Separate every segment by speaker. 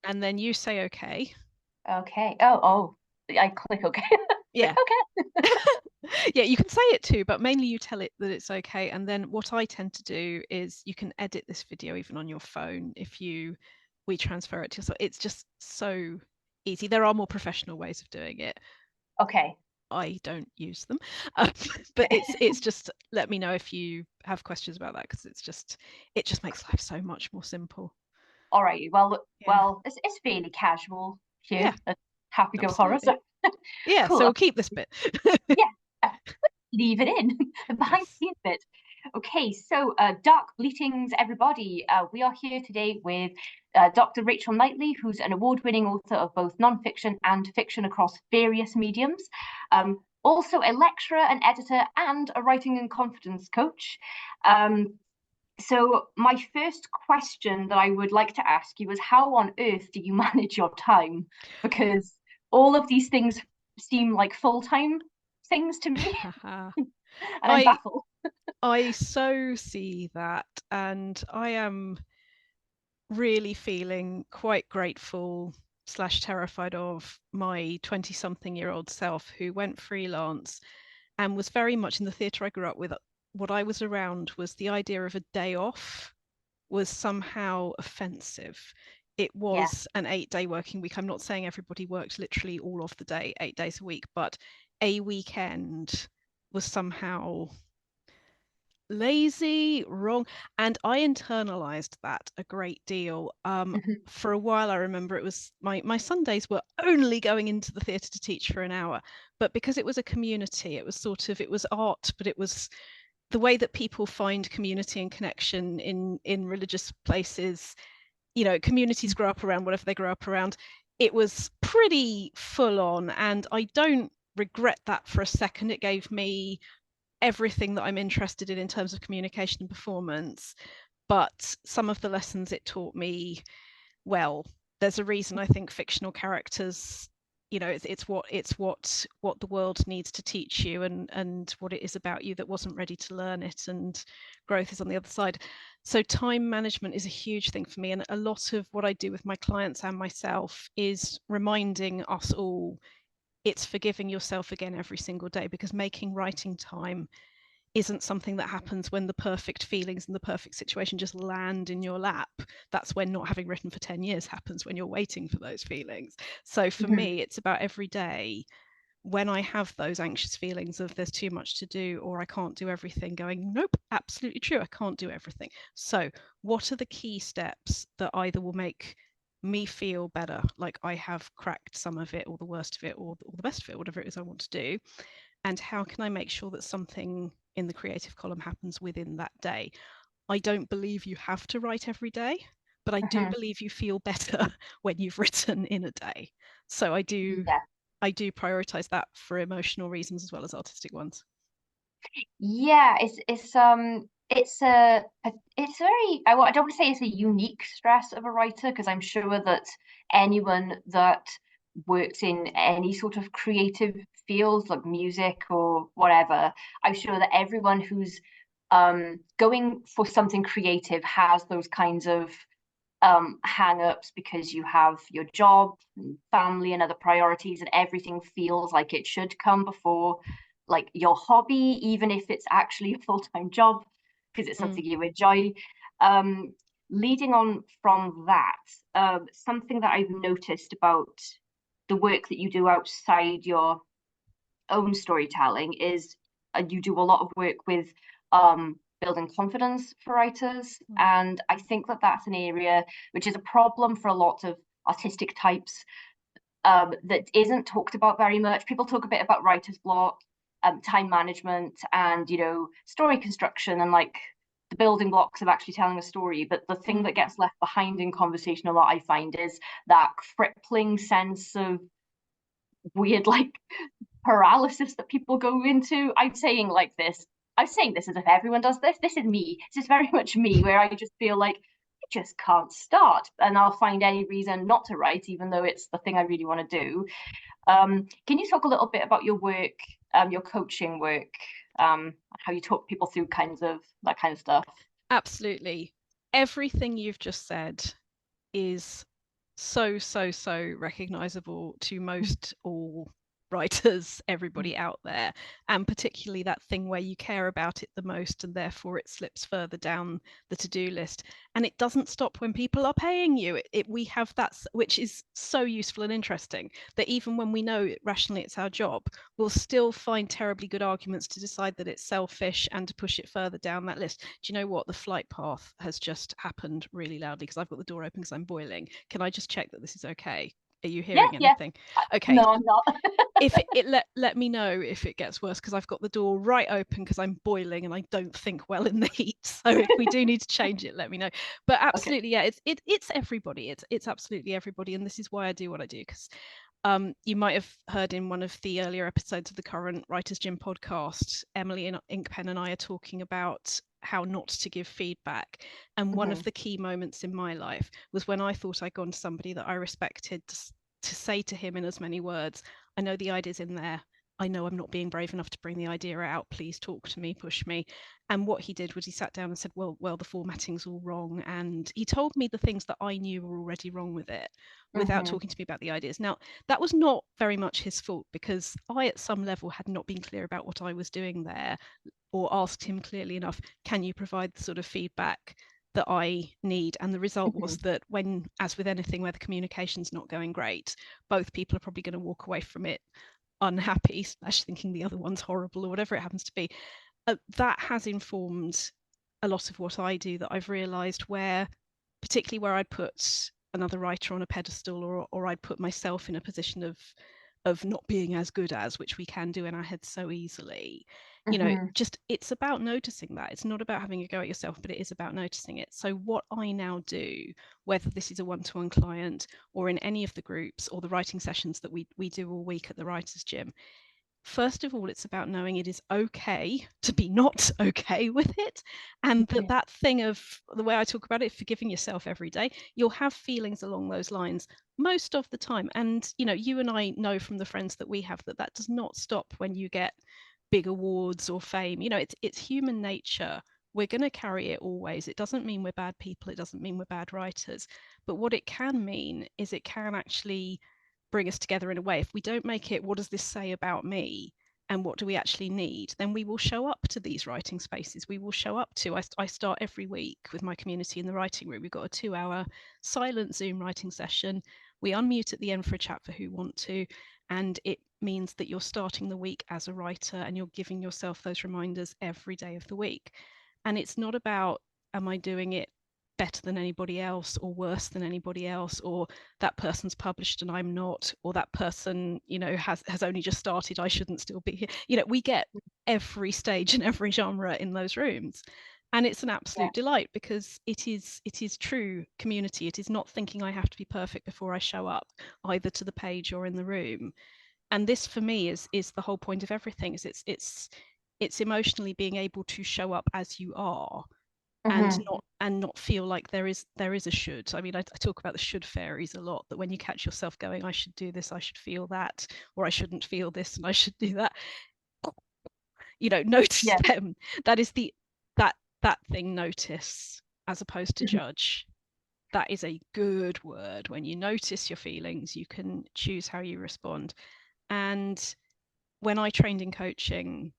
Speaker 1: and then you say okay.
Speaker 2: Okay. Oh, I click okay. Like,
Speaker 1: Yeah.
Speaker 2: okay.
Speaker 1: Yeah, you can say it too, but mainly you tell it that it's okay. And then what I tend to do is you can edit this video even on your phone if you we transfer it to yourself. It's just so easy. There are more professional ways of doing it.
Speaker 2: Okay.
Speaker 1: I don't use them. Um, but it's just let me know if you have questions about that because it just makes life so much more simple.
Speaker 2: All right.
Speaker 1: Yeah.
Speaker 2: It's fairly casual
Speaker 1: Yeah,
Speaker 2: here at Happy Go Horror.
Speaker 1: absolutely.
Speaker 2: So
Speaker 1: Yeah, so
Speaker 2: cool.
Speaker 1: we'll keep this bit.
Speaker 2: Yeah. Leave it in the behind the
Speaker 1: Yes.
Speaker 2: scenes bit. Okay, so Dark Bleatings, everybody. We are here today with Dr. Rachel Knightley, who's an award-winning author of both non-fiction and fiction across various mediums. Also a lecturer, an editor, and a writing and confidence coach. So my first question that I would like to ask you is how on earth do you manage your time? Because all of these things seem like full-time things to me, and I'm
Speaker 1: I
Speaker 2: baffled.
Speaker 1: I so see that, and I am really feeling quite grateful slash terrified of my 20 something year old self who went freelance and was very much in the theatre I grew up with. What I was around was the idea of a day off was somehow offensive. It
Speaker 2: Yeah.
Speaker 1: was an 8 day working week. I'm not saying everybody worked literally all of the day, 8 days a week, but a weekend was somehow lazy, wrong. And I internalized that a great deal.
Speaker 2: Mhm.
Speaker 1: For a while, I remember it was my Sundays were only going into the theatre to teach for an hour. But because it was a community, it was sort of, it was art, but it was the way that people find community and connection in religious places. You know, communities grow up around whatever they grow up around. It was pretty full on, and I don't regret that for a second. It gave me everything that I'm interested in terms of communication and performance. But some of the lessons it taught me, well, there's a reason I think fictional characters, you know, it's what the world needs to teach you, and what it is about you that wasn't ready to learn it, and growth is on the other side. So time management is a huge thing for me, and a lot of what I do with my clients and myself is reminding us all it's forgiving yourself again every single day, because making writing time isn't something that happens when the perfect feelings and the perfect situation just land in your lap. That's when not having written for 10 years happens, when you're waiting for those feelings. So for
Speaker 2: Mhm.
Speaker 1: me, it's about every day when I have those anxious feelings of there's too much to do or I can't do everything, going, nope, absolutely true, I can't do everything. So, what are the key steps that either will make me feel better, like I have cracked some of it, or the worst of it, or the best of it, whatever it is I want to do? And how can I make sure that something in the creative column happens within that day? I don't believe you have to write every day, but I do
Speaker 2: Mhm.
Speaker 1: believe you feel better when you've written in a day. So
Speaker 2: Yeah.
Speaker 1: I do prioritize that for emotional reasons as well as artistic ones.
Speaker 2: Yeah, it's very I don't want to say it's a unique stress of a writer because I'm sure that anyone that works in any sort of creative fields like music or whatever, I'm sure that everyone who's going for something creative has those kinds of hang-ups because you have your job and family and other priorities and everything feels like it should come before like your hobby, even if it's actually a full-time job because it's
Speaker 1: Mm.
Speaker 2: something you enjoy. um Leading on from that, something that I've noticed about the work that you do outside your own storytelling is you do a lot of work with building confidence for writers.
Speaker 1: Mm.
Speaker 2: And I think that that's an area which is a problem for a lot of artistic types, that isn't talked about very much. People talk a bit about writer's block, time management, and story construction and like the building blocks of actually telling a story. But the thing
Speaker 1: Mm.
Speaker 2: that gets left behind in conversation a lot, I find, is that crippling sense of weird like paralysis that people go into. I'm saying this as if everyone does this. This is me. This is very much me, where I just feel like I just can't start, and I'll find any reason not to write, even though it's the thing I really want to do. Can you talk a little bit about your work, your coaching work, how you talk people through kinds of that kind of stuff?
Speaker 1: Absolutely. Everything you've just said is so recognizable to most all writers, everybody out there, and particularly that thing where you care about it the most and therefore it slips further down the to-do list. And it doesn't stop when people are paying you. We have that, which is so useful and interesting, that even when we know rationally it's our job, we'll still find terribly good arguments to decide that it's selfish and to push it further down that list. Do you know what? The flight path has just happened really loudly because I've got the door open because I'm boiling. Can I just check that this is okay? Are you
Speaker 2: Yeah,
Speaker 1: hearing
Speaker 2: yeah.
Speaker 1: anything? Okay.
Speaker 2: No, I'm not.
Speaker 1: If let me know if it gets worse, because I've got the door right open because I'm boiling and I don't think well in the heat. So if we do need to change it, let me know. But
Speaker 2: Okay.
Speaker 1: absolutely, yeah, it's everybody. It's absolutely everybody, and this is why I do what I do, because you might have heard in one of the earlier episodes of the current Writers Gym podcast, Emily and Inkpen and I are talking about how not to give feedback. And one of the key moments in my life was when I thought I'd gone to somebody that I respected to say to him in as many words, I know the idea's in there. I know I'm not being brave enough to bring the idea out. Please talk to me, push me. And what he did was he sat down and said, well, the formatting's all wrong. And he told me the things that I knew were already wrong with it without talking to me about the ideas. Now, that was not very much his fault, because I, at some level, had not been clear about what I was doing there, or asked him clearly enough, can you provide the sort of feedback that I need? And the result was that when, as with anything where the communication's not going great, both people are probably going to walk away from it unhappy, thinking the other one's horrible or whatever it happens to be. That has informed a lot of what I do, that I've realized where, particularly where I'd put another writer on a pedestal, or I'd put myself in a position of not being as good as, which we can do in our heads so easily. You know, just, it's about noticing that. It's not about having a go at yourself, but it is about noticing it. So what I now do, whether this is a one-to-one client or in any of the groups or the writing sessions that we do all week at the Writers Gym, first of all, it's about knowing it is okay to be not okay with it. And that thing of, the way I talk about it, forgiving yourself every day, you'll have feelings along those lines most of the time. And, you know, you and I know from the friends that we have that does not stop when you get big awards or fame. You know, it's human nature. We're going to carry it always. It doesn't mean we're bad people. It doesn't mean we're bad writers. But what it can mean is it can actually bring us together in a way. If we don't make it, what does this say about me? And what do we actually need? Then we will show up to these writing spaces. We will show up to, I start every week with my community in the writing room. We've got a 2-hour silent Zoom writing session. We unmute at the end for a chat for who want to. And it means that you're starting the week as a writer and you're giving yourself those reminders every day of the week. And it's not about, am I doing it better than anybody else or worse than anybody else, or that person's published and I'm not, or that person, you know, has only just started, I shouldn't still be here. You know, we get every stage and every genre in those rooms, and it's an absolute delight, because it is true community. It is not thinking I have to be perfect before I show up, either to the page or in the room. And this for me is the whole point of everything. Is it's emotionally being able to show up as you are, and not feel like there is a should. I mean, I talk about the should fairies a lot, that when you catch yourself going, I should do this, I should feel that, or I shouldn't feel this and I should do that, you know, notice them. That is that thing, notice, as opposed to judge. That is a good word. When you notice your feelings, you can choose how you respond. And when I trained in coaching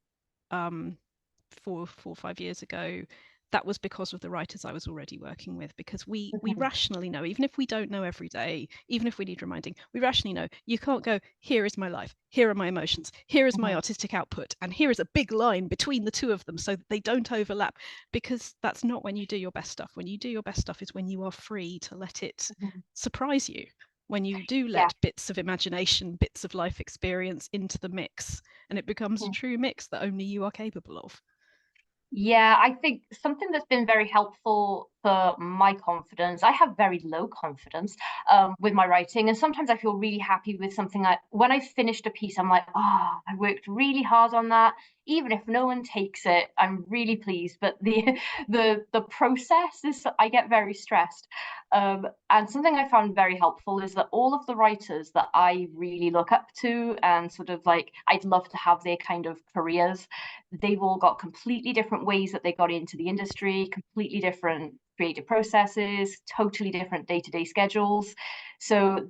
Speaker 1: 4 or 5 years ago, that was because of the writers I was already working with, because we rationally know, even if we don't know every day, even if we need reminding, we rationally know you can't go, here is my life, here are my emotions, here is my artistic output, and here is a big line between the two of them so that they don't overlap, because that's not when you do your best stuff. When you do your best stuff is when you are free to let it surprise you, when you do let bits of imagination, bits of life experience into the mix, and it becomes a true mix that only you are capable of.
Speaker 2: Yeah, I think something that's been very helpful for my confidence, I have very low confidence with my writing. And sometimes I feel really happy with something. When I've finished a piece, I'm like, oh, I worked really hard on that. Even if no one takes it, I'm really pleased. But the process is, I get very stressed. And something I found very helpful is that all of the writers that I really look up to and sort of like, I'd love to have their kind of careers, they've all got completely different ways that they got into the industry, completely different creative processes, totally different day-to-day schedules. So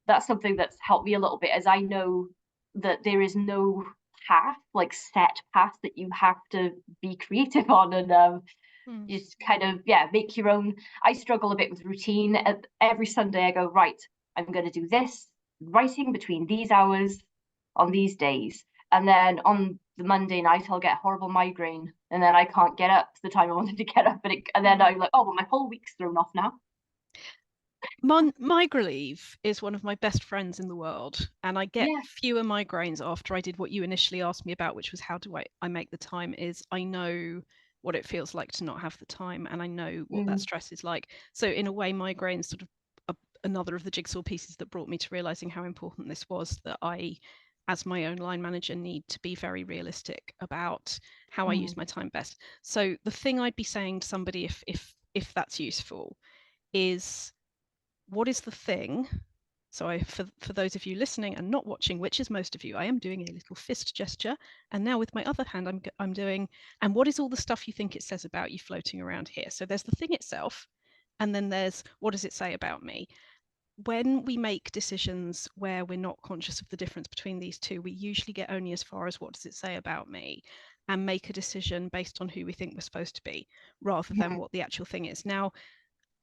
Speaker 2: that's something that's helped me a little bit, as I know that there is no path, like set path that you have to be creative on, and just kind of, yeah, make your own. I struggle a bit with routine. Every Sunday I go, right, I'm going to do this writing between these hours on these days, and then on the Monday night I'll get a horrible migraine, and then I can't get up the time I wanted to get up, and then I'm like, oh well, my whole week's thrown off now.
Speaker 1: Migraine is one of my best friends in the world, and I get
Speaker 2: Yeah.
Speaker 1: fewer migraines after I did what you initially asked me about, which was how do I make the time. Is I know what it feels like to not have the time, and I know what that stress is like. So in a way, migraines sort of another of the jigsaw pieces that brought me to realizing how important this was, that I, as my own line manager, need to be very realistic about how I use my time best. So the thing I'd be saying to somebody, if that's useful, is what is the thing. So for those of you listening and not watching, which is most of you, I am doing a little fist gesture, and now with my other hand I'm doing, and what is all the stuff you think it says about you floating around here? So there's the thing itself, and then there's what does it say about me. When we make decisions where we're not conscious of the difference between these two, we usually get only as far as what does it say about me, and make a decision based on who we think we're supposed to be rather than what the actual thing is. Now,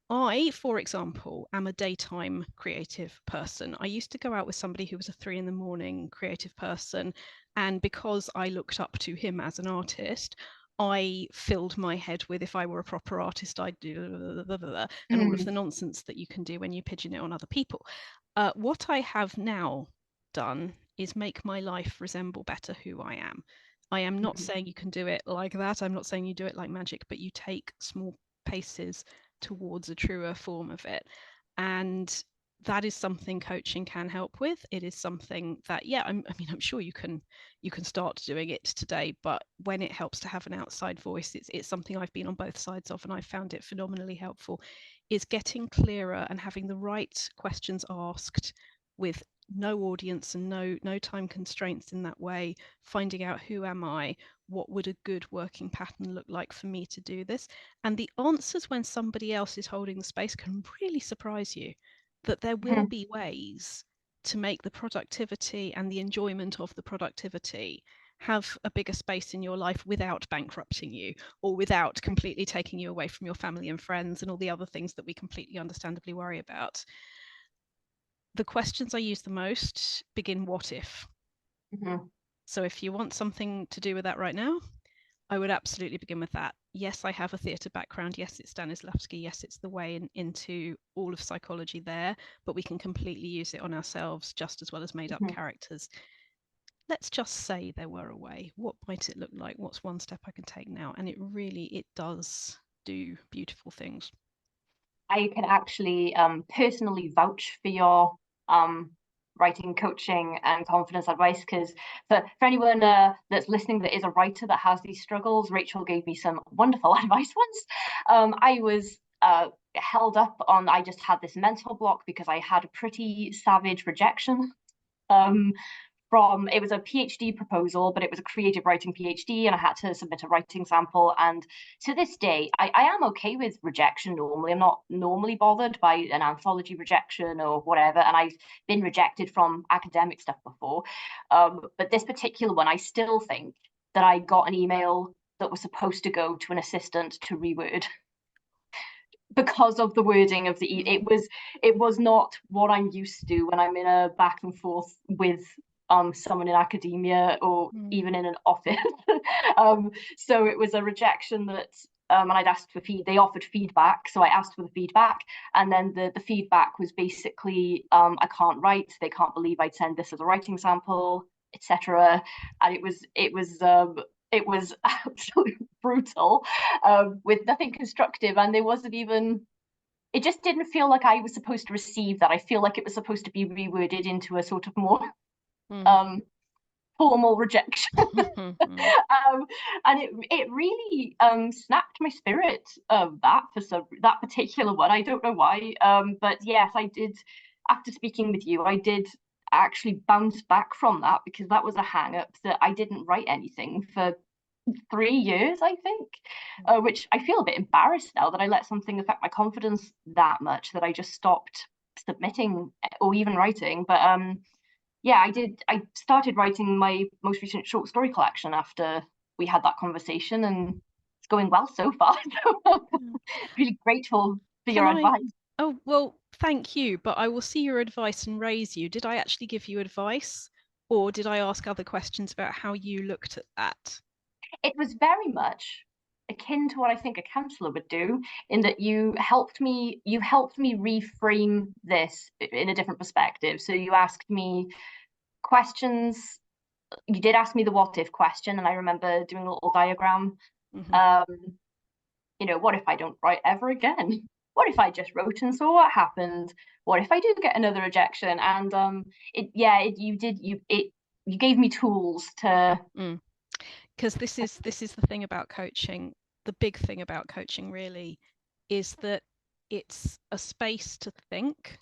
Speaker 1: I, for example, am a daytime creative person. I used to go out with somebody who was a 3 a.m. creative person, and because I looked up to him as an artist, I filled my head with, if I were a proper artist, I'd do and all of the nonsense that you can do when you pigeon it on other people. What I have now done is make my life resemble better who I am. I am not saying you can do it like that. I'm not saying you do it like magic, but you take small paces towards a truer form of it. And that is something coaching can help with. It is something that, yeah, I'm sure you can start doing it today, but when it helps to have an outside voice, it's something I've been on both sides of, and I found it phenomenally helpful, is getting clearer and having the right questions asked with no audience and no time constraints in that way, finding out who am I, what would a good working pattern look like for me to do this. And the answers when somebody else is holding the space can really surprise you, that there will be ways to make the productivity and the enjoyment of the productivity have a bigger space in your life without bankrupting you or without completely taking you away from your family and friends and all the other things that we completely understandably worry about. The questions I use the most begin what if. So if you want something to do with that right now, I would absolutely begin with that. Yes, I have a theatre background. Yes, it's Stanislavski. Yes, it's the way into all of psychology there, but we can completely use it on ourselves just as well as made up characters. Let's just say there were a way. What might it look like? What's one step I can take now? And it does do beautiful things.
Speaker 2: I can actually personally vouch for your writing coaching and confidence advice, because for anyone that's listening that is a writer that has these struggles, Rachel gave me some wonderful advice once. I was held up on, I just had this mental block because I had a pretty savage rejection from, it was a PhD proposal, but it was a creative writing PhD, and I had to submit a writing sample. And to this day, I am okay with rejection normally. I'm not normally bothered by an anthology rejection or whatever, and I've been rejected from academic stuff before. But this particular one, I still think that I got an email that was supposed to go to an assistant to reword because of the wording of the it was not what I'm used to when I'm in a back and forth with someone in academia or even in an office. So it was a rejection that and I'd asked for they offered feedback, so I asked for the feedback, and then the feedback was basically I can't write, they can't believe I'd send this as a writing sample, etc. And it was absolutely brutal, with nothing constructive, and there wasn't even, it just didn't feel like I was supposed to receive that. I feel like it was supposed to be reworded into a sort of more formal rejection. And it really snapped my spirit of that that particular one. I don't know why, but yes, I did, after speaking with you, I did actually bounce back from that, because that was a hang up, that I didn't write anything for 3 years, I think, which I feel a bit embarrassed now that I let something affect my confidence that much that I just stopped submitting or even writing. But yeah, I did. I started writing my most recent short story collection after we had that conversation, and it's going well so far. So
Speaker 1: Yeah.
Speaker 2: really grateful for
Speaker 1: Can
Speaker 2: your
Speaker 1: I?
Speaker 2: advice.
Speaker 1: Oh, well, thank you, but I will see your advice and raise you. Did I actually give you advice, or did I ask other questions about how you looked at that?
Speaker 2: It was very much akin to what I think a counselor would do, in that you helped me reframe this in a different perspective. So you asked me questions. You did ask me the what if question, and I remember doing a little diagram.
Speaker 1: Hmm.
Speaker 2: Um, what if I don't write ever again? What if I just wrote and saw what happened? What if I do get another rejection? And you gave me tools to.
Speaker 1: Because this is the thing about coaching. The big thing about coaching really is that it's a space to think.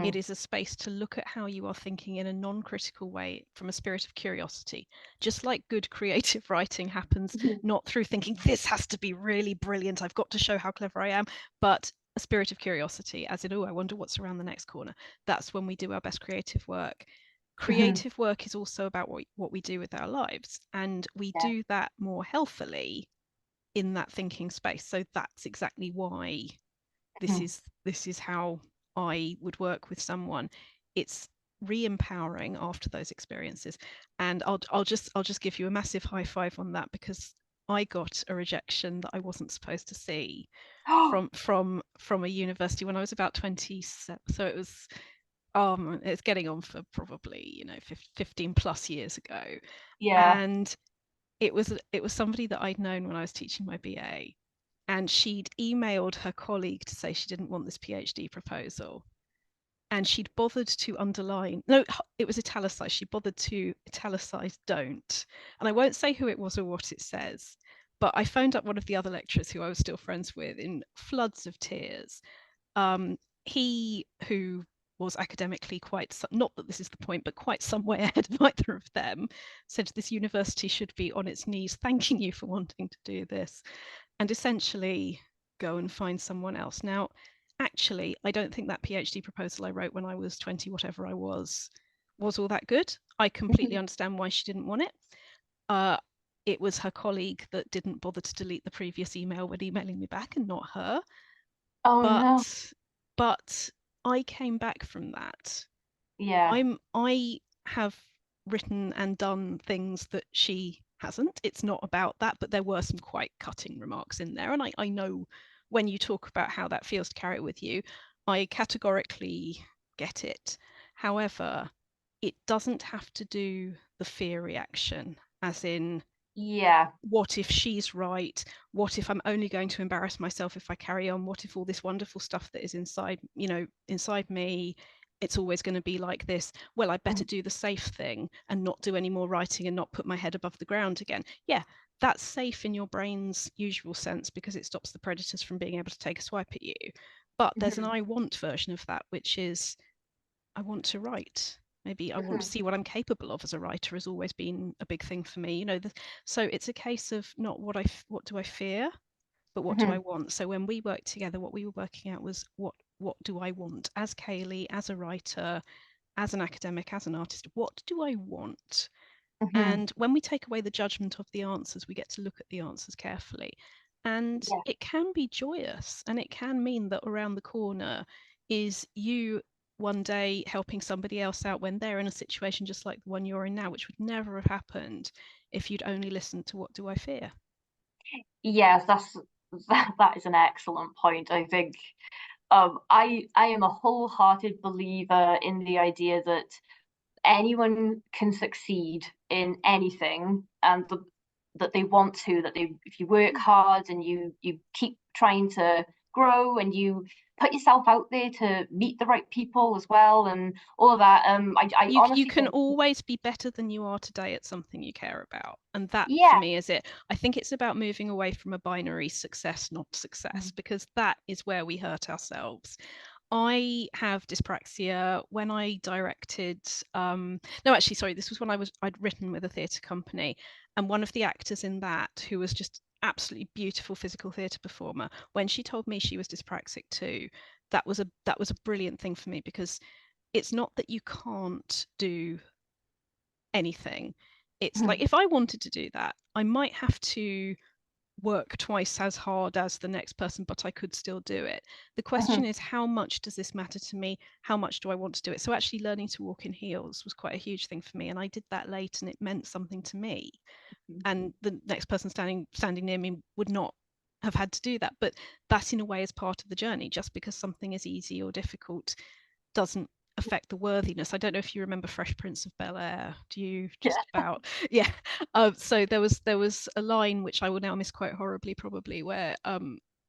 Speaker 1: It
Speaker 2: Hmm.
Speaker 1: is a space to look at how you are thinking in a non-critical way from a spirit of curiosity. Just like good creative writing happens, not through thinking this has to be really brilliant, I've got to show how clever I am, but a spirit of curiosity, as in, oh, I wonder what's around the next corner. That's when we do our best creative work. Creative work is also about what we do with our lives, and we
Speaker 2: Yeah.
Speaker 1: do that more healthily in that thinking space. So that's exactly why this
Speaker 2: Mhm.
Speaker 1: is this is how I would work with someone. It's re-empowering after those experiences. And I'll just give you a massive high five on that, because I got a rejection that I wasn't supposed to see from a university when I was about 27. So it's getting on for probably 15 plus years ago.
Speaker 2: Yeah.
Speaker 1: And it was somebody that I'd known when I was teaching my BA, and she'd emailed her colleague to say she didn't want this PhD proposal, and she'd bothered to underline, no, it was italicized, she bothered to italicize don't. And I won't say who it was or what it says, but I phoned up one of the other lecturers who I was still friends with in floods of tears. He, who was academically quite, not that this is the point, but quite some way ahead of either of them, said this university should be on its knees thanking you for wanting to do this, and essentially go and find someone else. Now, actually, I don't think that PhD proposal I wrote when I was 20, whatever I was all that good. I completely
Speaker 2: Mhm.
Speaker 1: understand why she didn't want it. Uh, it was her colleague that didn't bother to delete the previous email when emailing me back, and not her.
Speaker 2: Oh no.
Speaker 1: But I came back from that.
Speaker 2: Yeah.
Speaker 1: I have written and done things that she hasn't. It's not about that, but there were some quite cutting remarks in there. And I know when you talk about how that feels to carry it with you, I categorically get it. However, it doesn't have to do the fear reaction, as in,
Speaker 2: Yeah.
Speaker 1: what if she's right? What if I'm only going to embarrass myself if I carry on? What if all this wonderful stuff that is inside me, it's always going to be like this? Well, I better
Speaker 2: Mhm.
Speaker 1: do the safe thing and not do any more writing and not put my head above the ground again. Yeah, that's safe in your brain's usual sense because it stops the predators from being able to take a swipe at you. But there's an
Speaker 2: Mhm.
Speaker 1: I want version of that, which is, I want to write. Maybe I want to
Speaker 2: Mhm.
Speaker 1: see what I'm capable of as a writer has always been a big thing for me. So it's a case of not what do I fear, but what do I
Speaker 2: Mhm.
Speaker 1: want. So when we worked together, what we were working out was what do I want as Kaylee, as a writer, as an academic, as an artist. What do I want?
Speaker 2: Mhm.
Speaker 1: And when we take away the judgment of the answers, we get to look at the answers carefully. And
Speaker 2: Yeah.
Speaker 1: it can be joyous, and it can mean that around the corner is you one day helping somebody else out when they're in a situation just like the one you're in now, which would never have happened if you'd only listened to what do I fear.
Speaker 2: Yes, that is an excellent point. I think I am a wholehearted believer in the idea that anyone can succeed in anything, and that they want to, that they if you work hard and you keep trying to grow and you put yourself out there to meet the right people as well and all of that. I
Speaker 1: You
Speaker 2: honestly
Speaker 1: can
Speaker 2: think,
Speaker 1: always be better than you are today at something you care about, and that for
Speaker 2: yeah.
Speaker 1: me is it. I think it's about moving away from a binary success not success, because that is where we hurt ourselves. I have dyspraxia. When I directed, no, actually, sorry, this was when I'd written with a theatre company, and one of the actors in that, who was just absolutely beautiful physical theatre performer, when she told me she was dyspraxic too, that was a brilliant thing for me, because it's not that you can't do anything. It's like, if I wanted to do that, I might have to work twice as hard as the next person, but I could still do it. The question is, how much does this matter to me? How much do I want to do it? So actually learning to walk in heels was quite a huge thing for me, and I did that late, and it meant something to me. And the next person standing near me would not have had to do that, but that in a way is part of the journey. Just because something is easy or difficult doesn't affect the worthiness. I don't know if you remember Fresh Prince of Bel-Air. Do you? Just about? Yeah. So there was a line which I will now misquote horribly, probably, where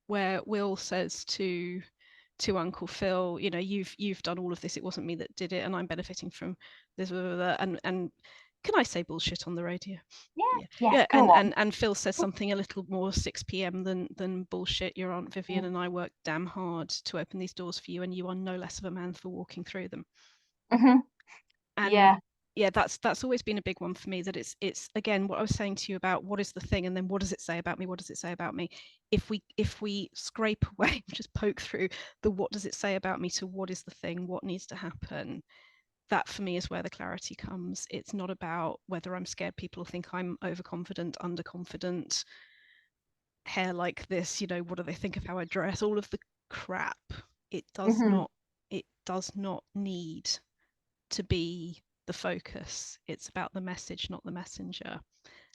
Speaker 1: Will says to Uncle Phil, you've done all of this. It wasn't me that did it, and I'm benefiting from this. Blah, blah, blah. And can I say bullshit on the radio?
Speaker 2: Yeah.
Speaker 1: Yeah,
Speaker 2: Yes,
Speaker 1: yeah.
Speaker 2: go
Speaker 1: And
Speaker 2: on.
Speaker 1: and Phil says something a little more 6 p.m. than bullshit. Your Aunt Vivian and I worked damn hard to open these doors for you, and you are no less of a man for walking through them. And
Speaker 2: Yeah.
Speaker 1: yeah, that's always been a big one for me, that it's again what I was saying to you about what is the thing, and then what does it say about me, what does it say about me. If we scrape away, just poke through the what does it say about me to what is the thing, what needs to happen, that for me is where the clarity comes. It's not about whether I'm scared people think I'm overconfident, underconfident, hair like this, what do they think of how I dress, all of the crap. it does
Speaker 2: hmm
Speaker 1: not it does not need to be the focus. It's about the message, not the messenger.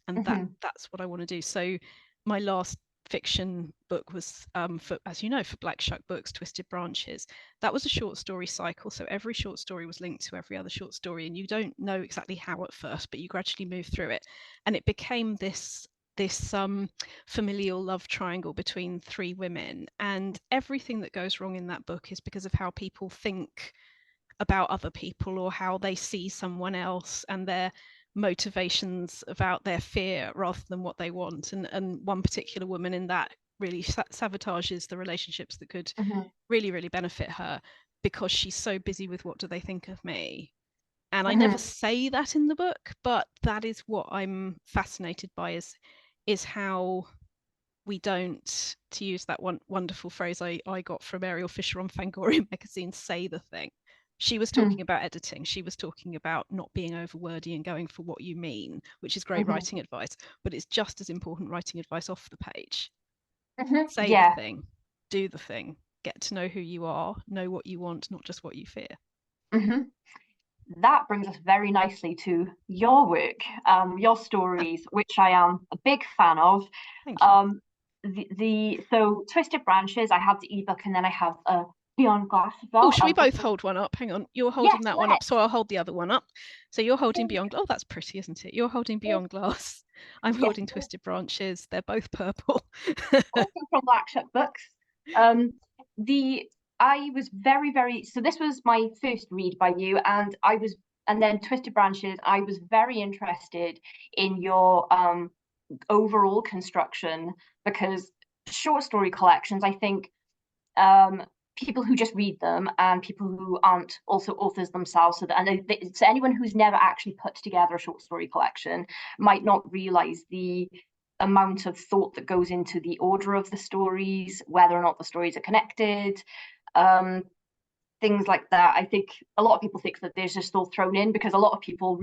Speaker 1: And
Speaker 2: hmm
Speaker 1: that's what I want to do. So my last fiction book was, for, as you know, for Black Shuck Books, Twisted Branches. That was a short story cycle. So every short story was linked to every other short story, and you don't know exactly how at first, but you gradually move through it. And it became this familial love triangle between three women, and everything that goes wrong in that book is because of how people think about other people, or how they see someone else, and their motivations about their fear rather than what they want. And one particular woman in that really sabotages the relationships that could
Speaker 2: hmm
Speaker 1: really, really benefit her, because she's so busy with what do they think of me. And I never
Speaker 2: hmm
Speaker 1: say that in the book, but that is what I'm fascinated by, is how we don't, to use that one wonderful phrase I got from Ariel Fisher on Fangoria magazine, say the thing. She was talking about editing. She was talking about not being overwordy and going for what you mean, which is great
Speaker 2: hmm
Speaker 1: writing advice, but it's just as important writing advice off the page. Say the
Speaker 2: Yeah.
Speaker 1: thing, do the thing, get to know who you are, know what you want, not just what you fear.
Speaker 2: hmm That brings us very nicely to your work, your
Speaker 1: Ah,
Speaker 2: stories, which I am a big fan of.
Speaker 1: thank you.
Speaker 2: Um, so Twisted Branches, I have the ebook, and then I have Beyond Glass as
Speaker 1: Oh,
Speaker 2: well.
Speaker 1: should we
Speaker 2: Which
Speaker 1: both hold one up? Hang on. You're
Speaker 2: yes,
Speaker 1: holding that one up,
Speaker 2: let's.
Speaker 1: so I'll hold the other one up. So you're holding Beyond. Oh, that's pretty, isn't it? You're holding
Speaker 2: Yes,
Speaker 1: Beyond Glass. I'm
Speaker 2: yes,
Speaker 1: holding Twisted Branches. They're both purple.
Speaker 2: also from Black Shuck Books. Um, the I was very so this was my first read by you, and then Twisted Branches. I was very interested in your overall construction, because short story collections, I think, um, people who just read them and people who aren't also authors themselves, so anyone who's never actually put together a short story collection might not realize the amount of thought that goes into the order of the stories, whether or not the stories are connected, um, things like that. I think a lot of people think that they're just all thrown in, because a lot of people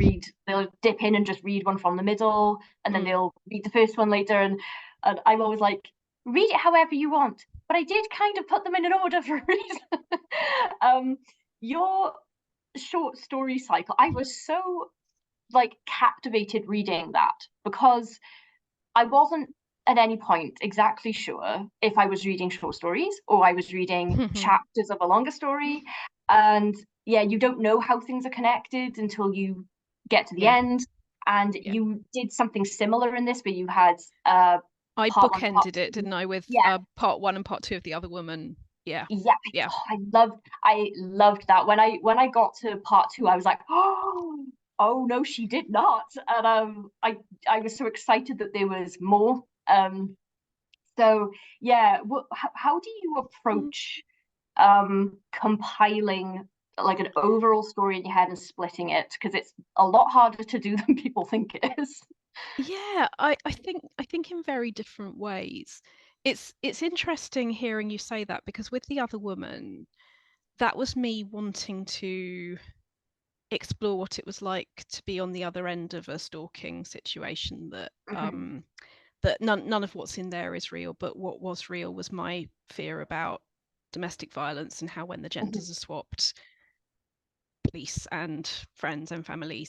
Speaker 2: they'll dip in and just read one from the middle, and then
Speaker 1: Mm,
Speaker 2: they'll read the first one later. And I'm always like, read it however you want. But I did kind of put them in an order for a reason. um, your short story cycle, I was so like captivated reading that, because I wasn't at any point exactly sure if I was reading short stories or I was reading
Speaker 1: mm.
Speaker 2: chapters of a longer story. And yeah, you don't know how things are connected until you get to the
Speaker 1: Yeah,
Speaker 2: end. And
Speaker 1: yeah.
Speaker 2: you did something similar in this, where you had
Speaker 1: I
Speaker 2: part one, part
Speaker 1: bookended it,
Speaker 2: two.
Speaker 1: didn't I, with
Speaker 2: Yeah,
Speaker 1: part one and part two of The Other Woman. Yeah,
Speaker 2: yeah.
Speaker 1: yeah.
Speaker 2: I loved that. When I got to part two, I was like, oh no, she did not. And I was so excited that there was more. So yeah, how do you
Speaker 1: Mm.
Speaker 2: approach compiling like an overall story in your head and splitting it, because it's a lot harder to do than people think it is.
Speaker 1: Yeah, I think in very different ways. It's interesting hearing you say that, because with The Other Woman, that was me wanting to explore what it was like to be on the other end of a stalking situation, that
Speaker 2: Mm-hmm.
Speaker 1: that none of what's in there is real, but what was real was my fear about domestic violence, and how when the
Speaker 2: Mm-hmm.
Speaker 1: genders are swapped, police and friends and family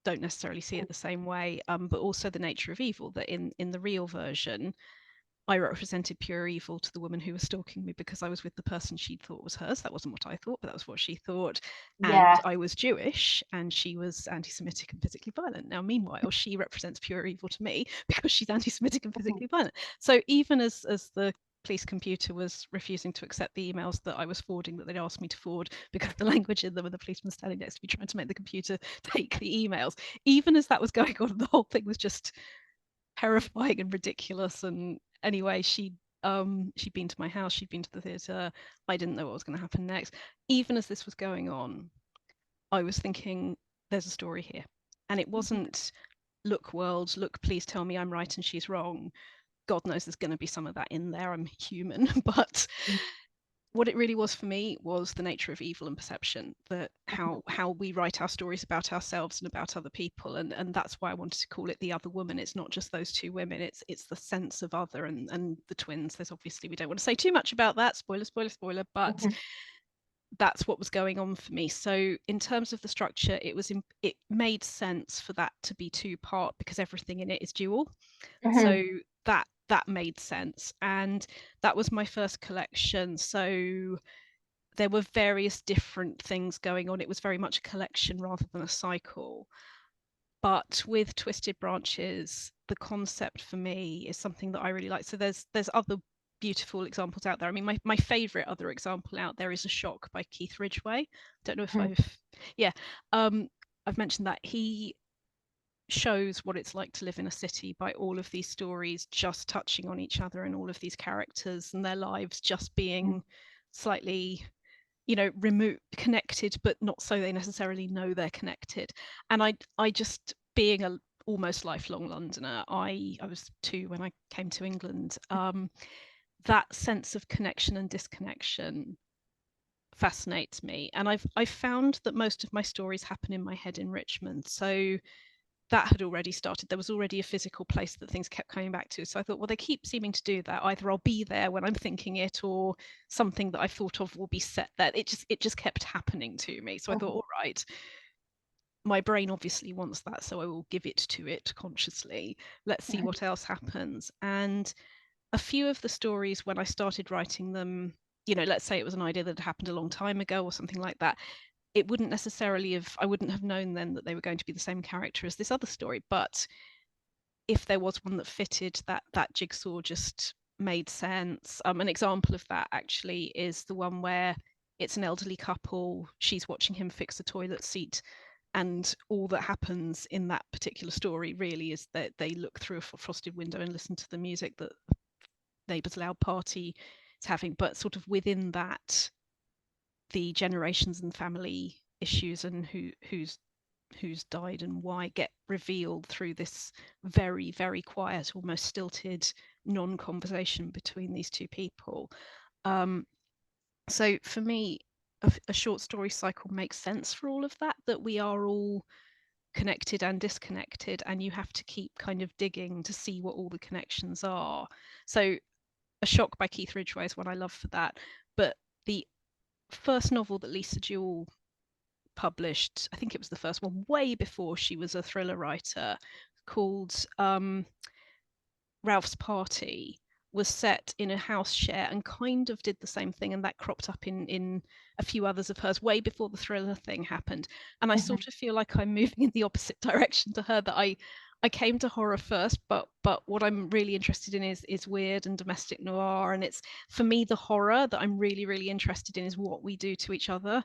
Speaker 1: don't necessarily see it the same way, but also the nature of evil, that in the real version I represented pure evil to the woman who was stalking me, because I was with the person she thought was hers. That wasn't what I thought, but that was what she thought. And
Speaker 2: Yeah.
Speaker 1: I was Jewish and she was anti Semitic and physically violent. Now, meanwhile, she represents pure evil to me because she's anti Semitic and
Speaker 2: Mm-hmm.
Speaker 1: physically violent. So even as the police computer was refusing to accept the emails that I was forwarding, that they'd asked me to forward because of the language in them, and the policeman standing next to me trying to make the computer take the emails, even as that was going on, the whole thing was just terrifying and ridiculous. And anyway, she'd been to my house, she'd been to the theatre. I didn't know what was going to happen next. Even as this was going on, I was thinking, there's a story here. And it wasn't, look world, look, please tell me I'm right and she's wrong. God knows there's going to be some of that in there, I'm human. But what it really was for me was the nature of evil and perception, that how we write our stories about ourselves and about other people. And that's why I wanted to call it The Other Woman. It's not just those two women, it's the sense of other, and the twins. There's obviously, we don't want to say too much about that, spoiler, spoiler, spoiler, but
Speaker 2: Mm-hmm.
Speaker 1: that's what was going on for me. So in terms of the structure, it made sense for that to be two part, because everything in it is dual.
Speaker 2: Mm-hmm.
Speaker 1: So that made sense. And that was my first collection, so there were various different things going on. It was very much a collection rather than a cycle. But with Twisted Branches, the concept for me is something that I really like. So there's other beautiful examples out there. I mean, my favorite other example out there is A Shock by Keith Ridgway. Don't know if
Speaker 2: Mm-hmm.
Speaker 1: yeah, um, I've mentioned that. He shows what it's like to live in a city by all of these stories just touching on each other, and all of these characters and their lives just being slightly, remote, connected, but not so they necessarily know they're connected. And I just, being a almost lifelong Londoner, I was 2 when I came to England. That sense of connection and disconnection fascinates me, and I've found that most of my stories happen in my head in Richmond. So that had already started. There was already a physical place that things kept coming back to. So I thought, well, they keep seeming to do that. Either I'll be there when I'm thinking it, or something that I thought of will be set there. It just kept happening to me. So I thought,
Speaker 2: Mm-hmm.
Speaker 1: all right, my brain obviously wants that, so I will give it to it consciously. Let's see what else happens. And a few of the stories, when I started writing them, let's say it was an idea that had happened a long time ago or something like that, it wouldn't necessarily have, I wouldn't have known then that they were going to be the same character as this other story. But if there was one that fitted, that jigsaw just made sense. An example of that actually is the one where it's an elderly couple. She's watching him fix a toilet seat, and all that happens in that particular story really is that they look through a frosted window and listen to the music that neighbour's loud party is having. But sort of within that, the generations and family issues, and who's died and why, get revealed through this very, very quiet, almost stilted non-conversation between these two people. Um, so for me, a short story cycle makes sense for all of that, that we are all connected and disconnected, and you have to keep kind of digging to see what all the connections are. So A Shock by Keith Ridgway is one I love for that. But the first novel that Lisa Jewell published, I think it was the first one, way before she was a thriller writer, called Ralph's Party, was set in a house share and kind of did the same thing, and that cropped up in a few others of hers way before the thriller thing happened. And I
Speaker 2: Mm-hmm.
Speaker 1: sort of feel like I'm moving in the opposite direction to her, that I came to horror first, but what I'm really interested in is weird and domestic noir. And it's, for me, the horror that I'm really, really interested in is what we do to each other.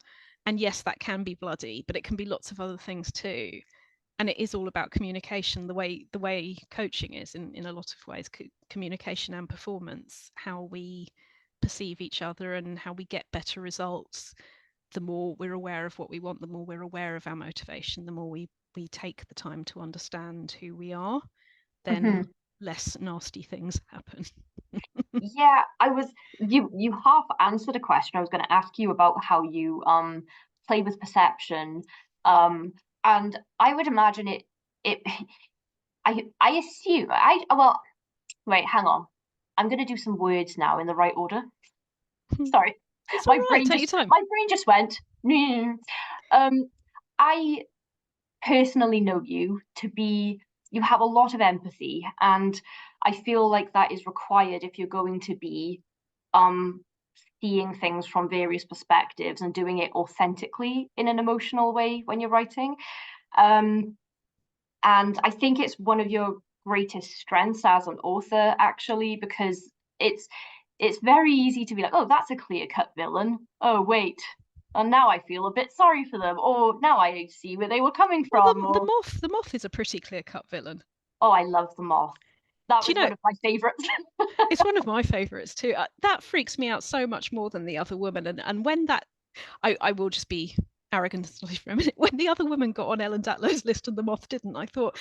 Speaker 1: And yes, that can be bloody, but it can be lots of other things too. And it is all about communication, the way coaching is in a lot of ways, communication and performance, how we perceive each other and how we get better results, the more we're aware of what we want, the more we're aware of our motivation, the more we take the time to understand who we are, then
Speaker 2: Mhm.
Speaker 1: less nasty things happen.
Speaker 2: Yeah, you half answered a question I was going to ask you about how you play with perception. Um and I would imagine it I assume I well wait, hang on. I'm going to do some words now in the right order. Sorry.
Speaker 1: It's all right, take your time.
Speaker 2: My brain just went. Um I personally know you to be, you have a lot of empathy, and I feel like that is required if you're going to be um seeing things from various perspectives and doing it authentically in an emotional way when you're writing. um and I think it's one of your greatest strengths as an author, actually, because it's very easy to be like, oh, that's a clear cut villain, oh wait, and now I feel a bit sorry for them, or now I see where they were coming
Speaker 1: Well,
Speaker 2: from,
Speaker 1: the
Speaker 2: or
Speaker 1: moth, the moth is a pretty clear-cut villain.
Speaker 2: oh, I love the moth. That
Speaker 1: Do you
Speaker 2: was
Speaker 1: know,
Speaker 2: one of my favorites.
Speaker 1: it's one of my favorites too. That freaks me out so much more than the other woman. And when that, I will just be arrogant for a minute. When the other woman got on Ellen Datlow's list and the moth didn't, I thought,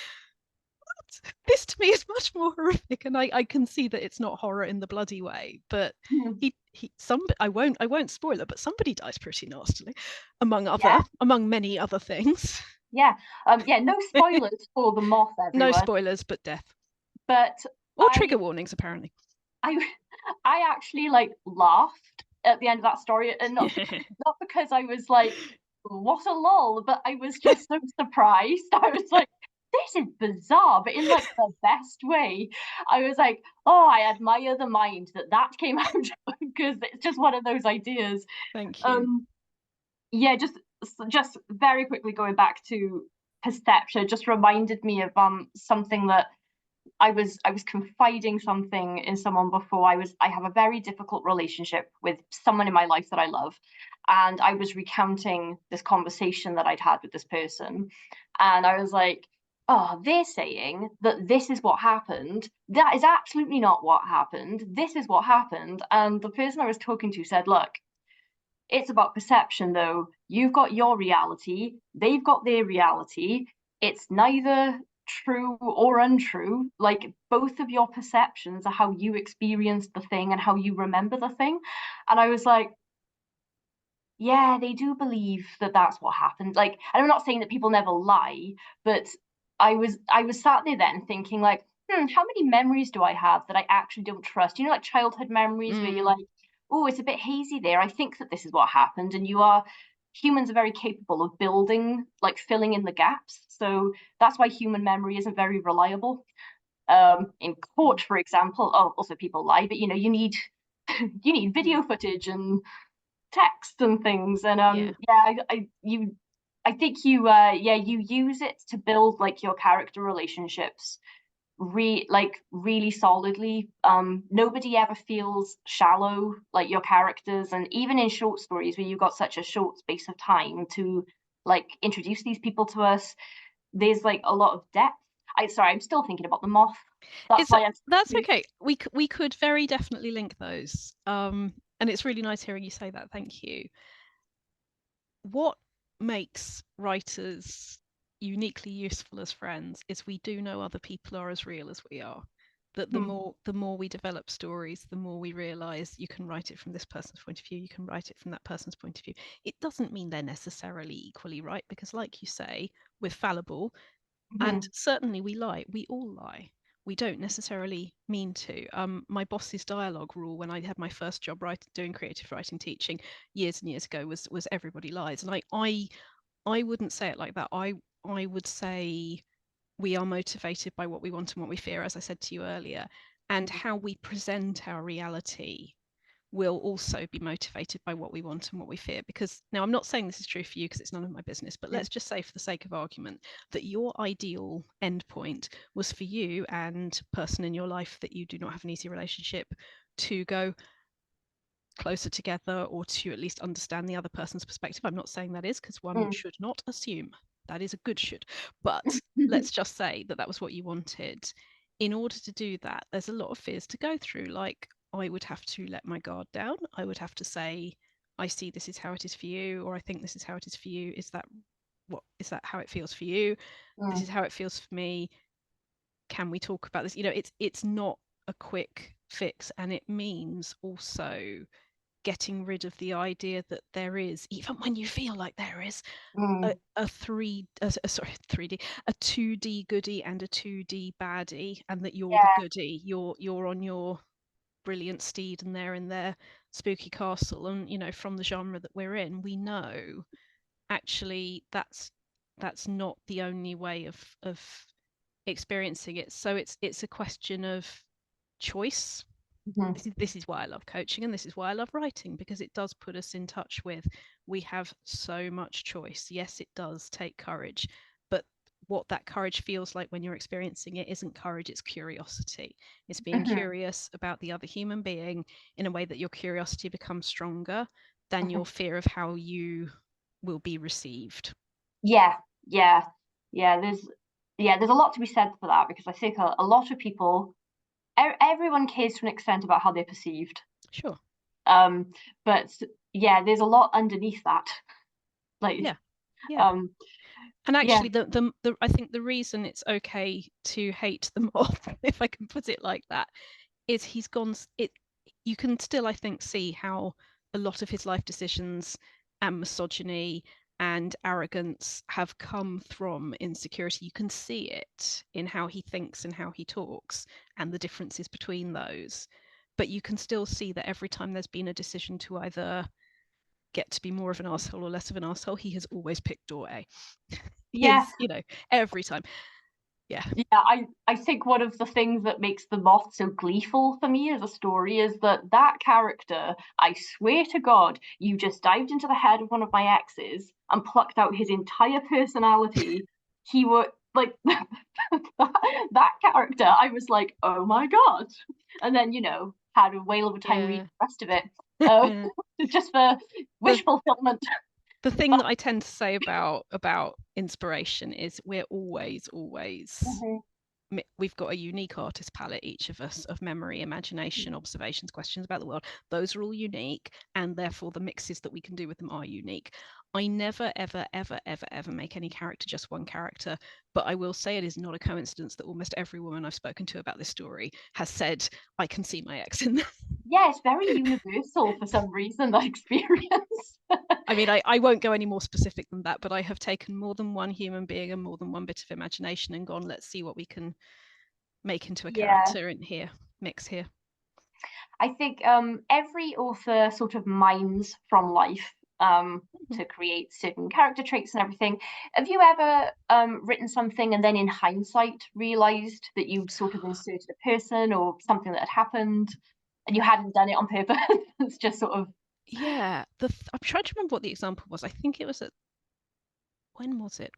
Speaker 1: what? This to me is much more horrific. And I can see that it's not horror in the bloody way, but I won't spoil it, but somebody dies pretty nastily,
Speaker 2: Yeah,
Speaker 1: among many other things.
Speaker 2: yeah, yeah. No spoilers for the moth,
Speaker 1: No
Speaker 2: everyone.
Speaker 1: spoilers, but death.
Speaker 2: But
Speaker 1: Or
Speaker 2: I,
Speaker 1: trigger warnings, apparently.
Speaker 2: I, I actually like laughed at the end of that story, and not because I was like, what a lol, but I was just so surprised. I was like, this is bizarre, but in like the best way. I was like, oh, I admire the mind that that came out because it's just one of those ideas.
Speaker 1: Thank you.
Speaker 2: Um, yeah, just very quickly going back to perception, just reminded me of something that I was confiding something in someone before. I have a very difficult relationship with someone in my life that I love, and I was recounting this conversation that I'd had with this person, and I was like, oh, they're saying that this is what happened. That is absolutely not what happened. This is what happened. And the person I was talking to said, look, it's about perception, though. You've got your reality, they've got their reality. It's neither true or untrue. Like, both of your perceptions are how you experience the thing and how you remember the thing. And I was like, yeah, they do believe that that's what happened. Like, and I'm not saying that people never lie, but I was sat there then thinking like, how many memories do I have that I actually don't trust? You know, like childhood memories where you're
Speaker 1: Mm,
Speaker 2: like, oh, it's a bit hazy there. I think that this is what happened, and you are. Humans are very capable of building, like filling in the gaps. So that's why human memory isn't very reliable. In court, for example, oh, also people lie, but you know, you need you need
Speaker 1: mm,
Speaker 2: video footage and text and things. And
Speaker 1: yeah.
Speaker 2: yeah, I think you yeah, you use it to build like your character relationships really solidly. Nobody ever feels shallow, like your characters, and even in short stories where you've got such a short space of time to like introduce these people to us, there's like a lot of depth. I'm still thinking about the moth. That's
Speaker 1: It's
Speaker 2: why I'm
Speaker 1: that's okay. We could very definitely link those. And it's really nice hearing you say that. Thank you. What makes writers uniquely useful as friends is we do know other people are as real as we are. That the more we develop stories, the more we realize you can write it from this person's point of view, you can write it from that person's point of view. It doesn't mean they're necessarily equally right, because like you say, we're fallible. And certainly we lie. We all lie. We don't necessarily mean to. My boss's dialogue rule when I had my first job doing creative writing teaching years and years ago was everybody lies. And I wouldn't say it like that. I would say we are motivated by what we want and what we fear, as I said to you earlier, and how we present our reality will also be motivated by what we want and what we fear. Because now I'm not saying this is true for you because it's none of my business, but let's just say for the sake of argument that your ideal endpoint was for you and person in your life that you do not have an easy relationship to go closer together, or to at least understand the other person's perspective. I'm not saying that is, because one should not assume that is a good should, but let's just say that that was what you wanted. In order to do that, there's a lot of fears to go through, like, I would have to let my guard down. I would have to say, I see this is how it is for you, or I think this is how it is for you. Is that how it feels for you? This is how it feels for me. Can we talk about this? It's not a quick fix, and it means also getting rid of the idea that there is, even when you feel like there is,
Speaker 2: Mm.
Speaker 1: a 2D goodie and a 2D baddie, and that you're the
Speaker 2: Yeah.
Speaker 1: goodie. You're on your brilliant steed, and they're in their spooky castle. And from the genre that we're in, we know actually that's not the only way of experiencing it. So it's a question of choice.
Speaker 2: Mhm.
Speaker 1: This is why I love coaching, and this is why I love writing, because it does put us in touch with, we have so much choice. Yes, it does take courage, but what that courage feels like when you're experiencing it isn't courage, it's curiosity. It's being
Speaker 2: Mhm.
Speaker 1: curious about the other human being in a way that your curiosity becomes stronger than
Speaker 2: Mhm.
Speaker 1: your fear of how you will be received.
Speaker 2: Yeah, yeah, yeah. There's a lot to be said for that because I think a lot of people, everyone cares to an extent about how they're perceived.
Speaker 1: Sure.
Speaker 2: Um, but yeah, there's a lot underneath that. Like,
Speaker 1: Yeah. Yeah.
Speaker 2: um,
Speaker 1: And
Speaker 2: yeah,
Speaker 1: actually, the I think the reason it's okay to hate the mob, if I can put it like that, is he's gone. You can still, I think, see how a lot of his life decisions and misogyny and arrogance have come from insecurity. You can see it in how he thinks and how he talks and the differences between those. But you can still see that every time there's been a decision to either get to be more of an asshole or less of an asshole, he has always picked door A.
Speaker 2: yeah.
Speaker 1: Every time. Yeah.
Speaker 2: Yeah, I think one of the things that makes The Moth so gleeful for me as a story is that character, I swear to God, you just dived into the head of one of my exes and plucked out his entire personality. He would like that character. I was like, oh my God. And then, had a whale of a time reading
Speaker 1: Yeah.
Speaker 2: the rest of it. Uh, just for
Speaker 1: the
Speaker 2: wish fulfillment.
Speaker 1: the thing
Speaker 2: But
Speaker 1: that I tend to say about inspiration is we're always
Speaker 2: Mhm.
Speaker 1: we've got a unique artist palette, each of us, of memory, imagination, observations, questions about the world. Those are all unique, and therefore the mixes that we can do with them are unique. I never, ever, ever, ever, ever make any character just one character, but I will say it is not a coincidence that almost every woman I've spoken to about this story has said, I can see my ex in there.
Speaker 2: Yeah, it's very universal for some reason, that experience.
Speaker 1: I mean, I won't go any more specific than that, but I have taken more than one human being and more than one bit of imagination and gone, let's see what we can make into a
Speaker 2: Yeah.
Speaker 1: character in here, mix here.
Speaker 2: I think every author sort of mines from life
Speaker 1: Mm-hmm.
Speaker 2: to create certain character traits and everything. Have you ever written something and then in hindsight realized that you'd sort of inserted a person or something that had happened and you hadn't done it on purpose? It's just sort of,
Speaker 1: Yeah, I'm trying to remember what the example was. I think it was when was it?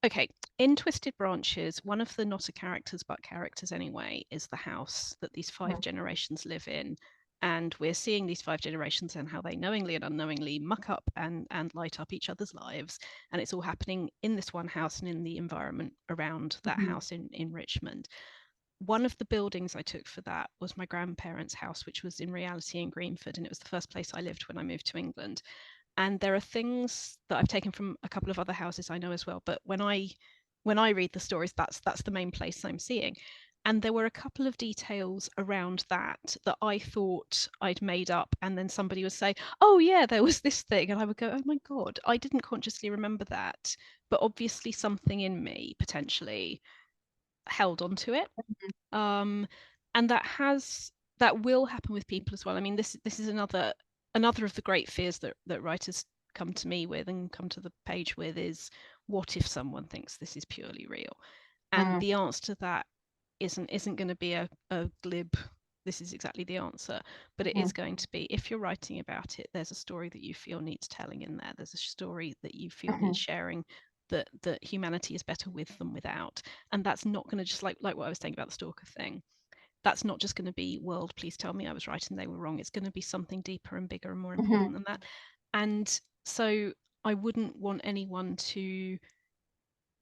Speaker 1: Okay, in Twisted Branches, one of the not a characters but characters anyway is the house that these five
Speaker 2: Mhm.
Speaker 1: generations live in. And we're seeing these five generations and how they knowingly and unknowingly muck up and light up each other's lives. And it's all happening in this one house and in the environment around that
Speaker 2: Mhm.
Speaker 1: house in Richmond. One of the buildings I took for that was my grandparents' house, which was in reality in Greenford. And it was the first place I lived when I moved to England. And there are things that I've taken from a couple of other houses I know as well, but when I read the stories, that's the main place I'm seeing. And there were a couple of details around that I thought I'd made up, and then somebody would say, oh yeah, there was this thing, and I would go, oh my God, I didn't consciously remember that, but obviously something in me potentially held onto it. um and that will happen with people as well. I mean, this is another of the great fears that writers come to me with and come to the page with is, what if someone thinks this is purely real? And
Speaker 2: Mm.
Speaker 1: the answer to that isn't going to be a glib, this is exactly the answer, but it is
Speaker 2: Mhm.
Speaker 1: going to be, if you're writing about it, there's a story that you feel needs telling in there, there's a story that you feel needs
Speaker 2: Mhm.
Speaker 1: sharing, that humanity is better with than without. And that's not going to, just like what I was saying about the stalker thing, that's not just going to be, world, please tell me I was right and they were wrong. It's going to be something deeper and bigger and more
Speaker 2: Mhm.
Speaker 1: important than that. And so I wouldn't want anyone to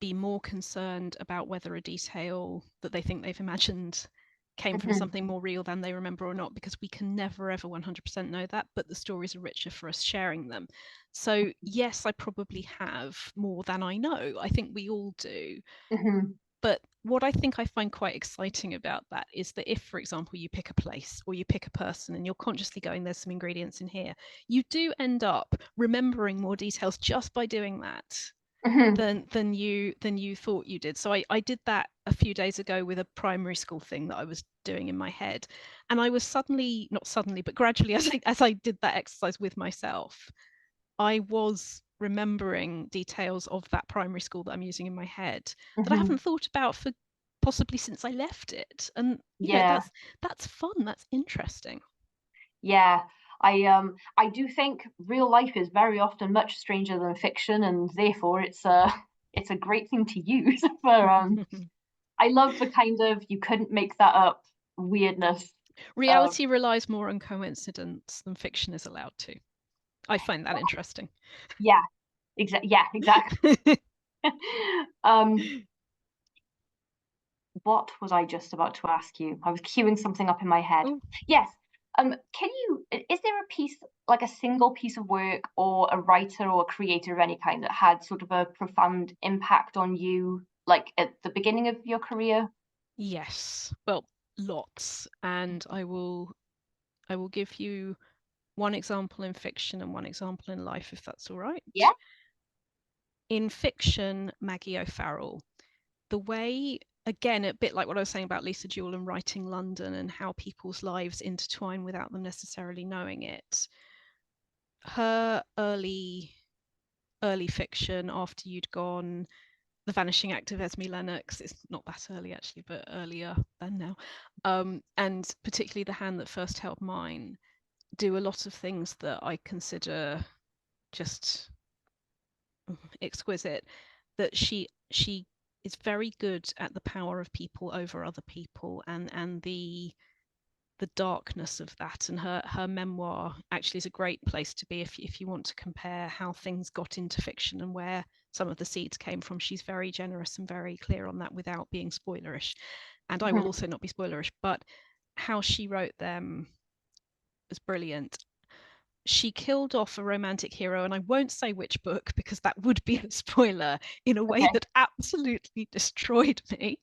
Speaker 1: be more concerned about whether a detail that they think they've imagined came from
Speaker 2: Hmm.
Speaker 1: something more real than they remember or not, because we can never ever 100% know that, but the stories are richer for us sharing them. So yes, I probably have more than I know. I think we all do.
Speaker 2: Hmm.
Speaker 1: But what I think I find quite exciting about that is that if, for example, you pick a place or you pick a person and you're consciously going, there's some ingredients in here, you do end up remembering more details just by doing that
Speaker 2: Hmm.
Speaker 1: than you thought you did. So I did that a few days ago with a primary school thing that I was doing in my head. And I was suddenly, not suddenly, but gradually as I did that exercise with myself, I was remembering details of that primary school that I'm using in my head that I
Speaker 2: Hmm.
Speaker 1: haven't thought about for possibly since I left it. And
Speaker 2: Yeah.
Speaker 1: that's fun. That's interesting.
Speaker 2: Yeah. I do think real life is very often much stranger than fiction, and therefore it's a great thing to use for I love the kind of you couldn't make that up weirdness. Um,
Speaker 1: Reality relies more on coincidence than fiction is allowed to. I find that interesting.
Speaker 2: yeah, exactly. Um, what was I just about to ask you? I was queuing something up in my head.
Speaker 1: Oh,
Speaker 2: Yes. Is there a piece, like a single piece of work or a writer or a creator of any kind that had sort of a profound impact on you, like at the beginning of your career?
Speaker 1: yes. Well, lots. And I will give you one example in fiction and one example in life, if that's all right.
Speaker 2: Yeah.
Speaker 1: In fiction, Maggie O'Farrell, the way, again, a bit like what I was saying about Lisa Jewell and writing London and how people's lives intertwine without them necessarily knowing it. Her early fiction, After You'd Gone, The Vanishing Act of Esme Lennox, it's not that early actually, but earlier than now, and particularly The Hand That First Held Mine, do a lot of things that I consider just exquisite. That she is very good at the power of people over other people, and the darkness of that. And her memoir actually is a great place to be if you want to compare how things got into fiction and where some of the seeds came from. She's very generous and very clear on that without being spoilerish, and I will
Speaker 2: Mhm.
Speaker 1: also not be spoilerish, but how she wrote them was brilliant. She killed off a romantic hero, and I won't say which book because that would be a spoiler, in a way
Speaker 2: Okay.
Speaker 1: that absolutely destroyed me.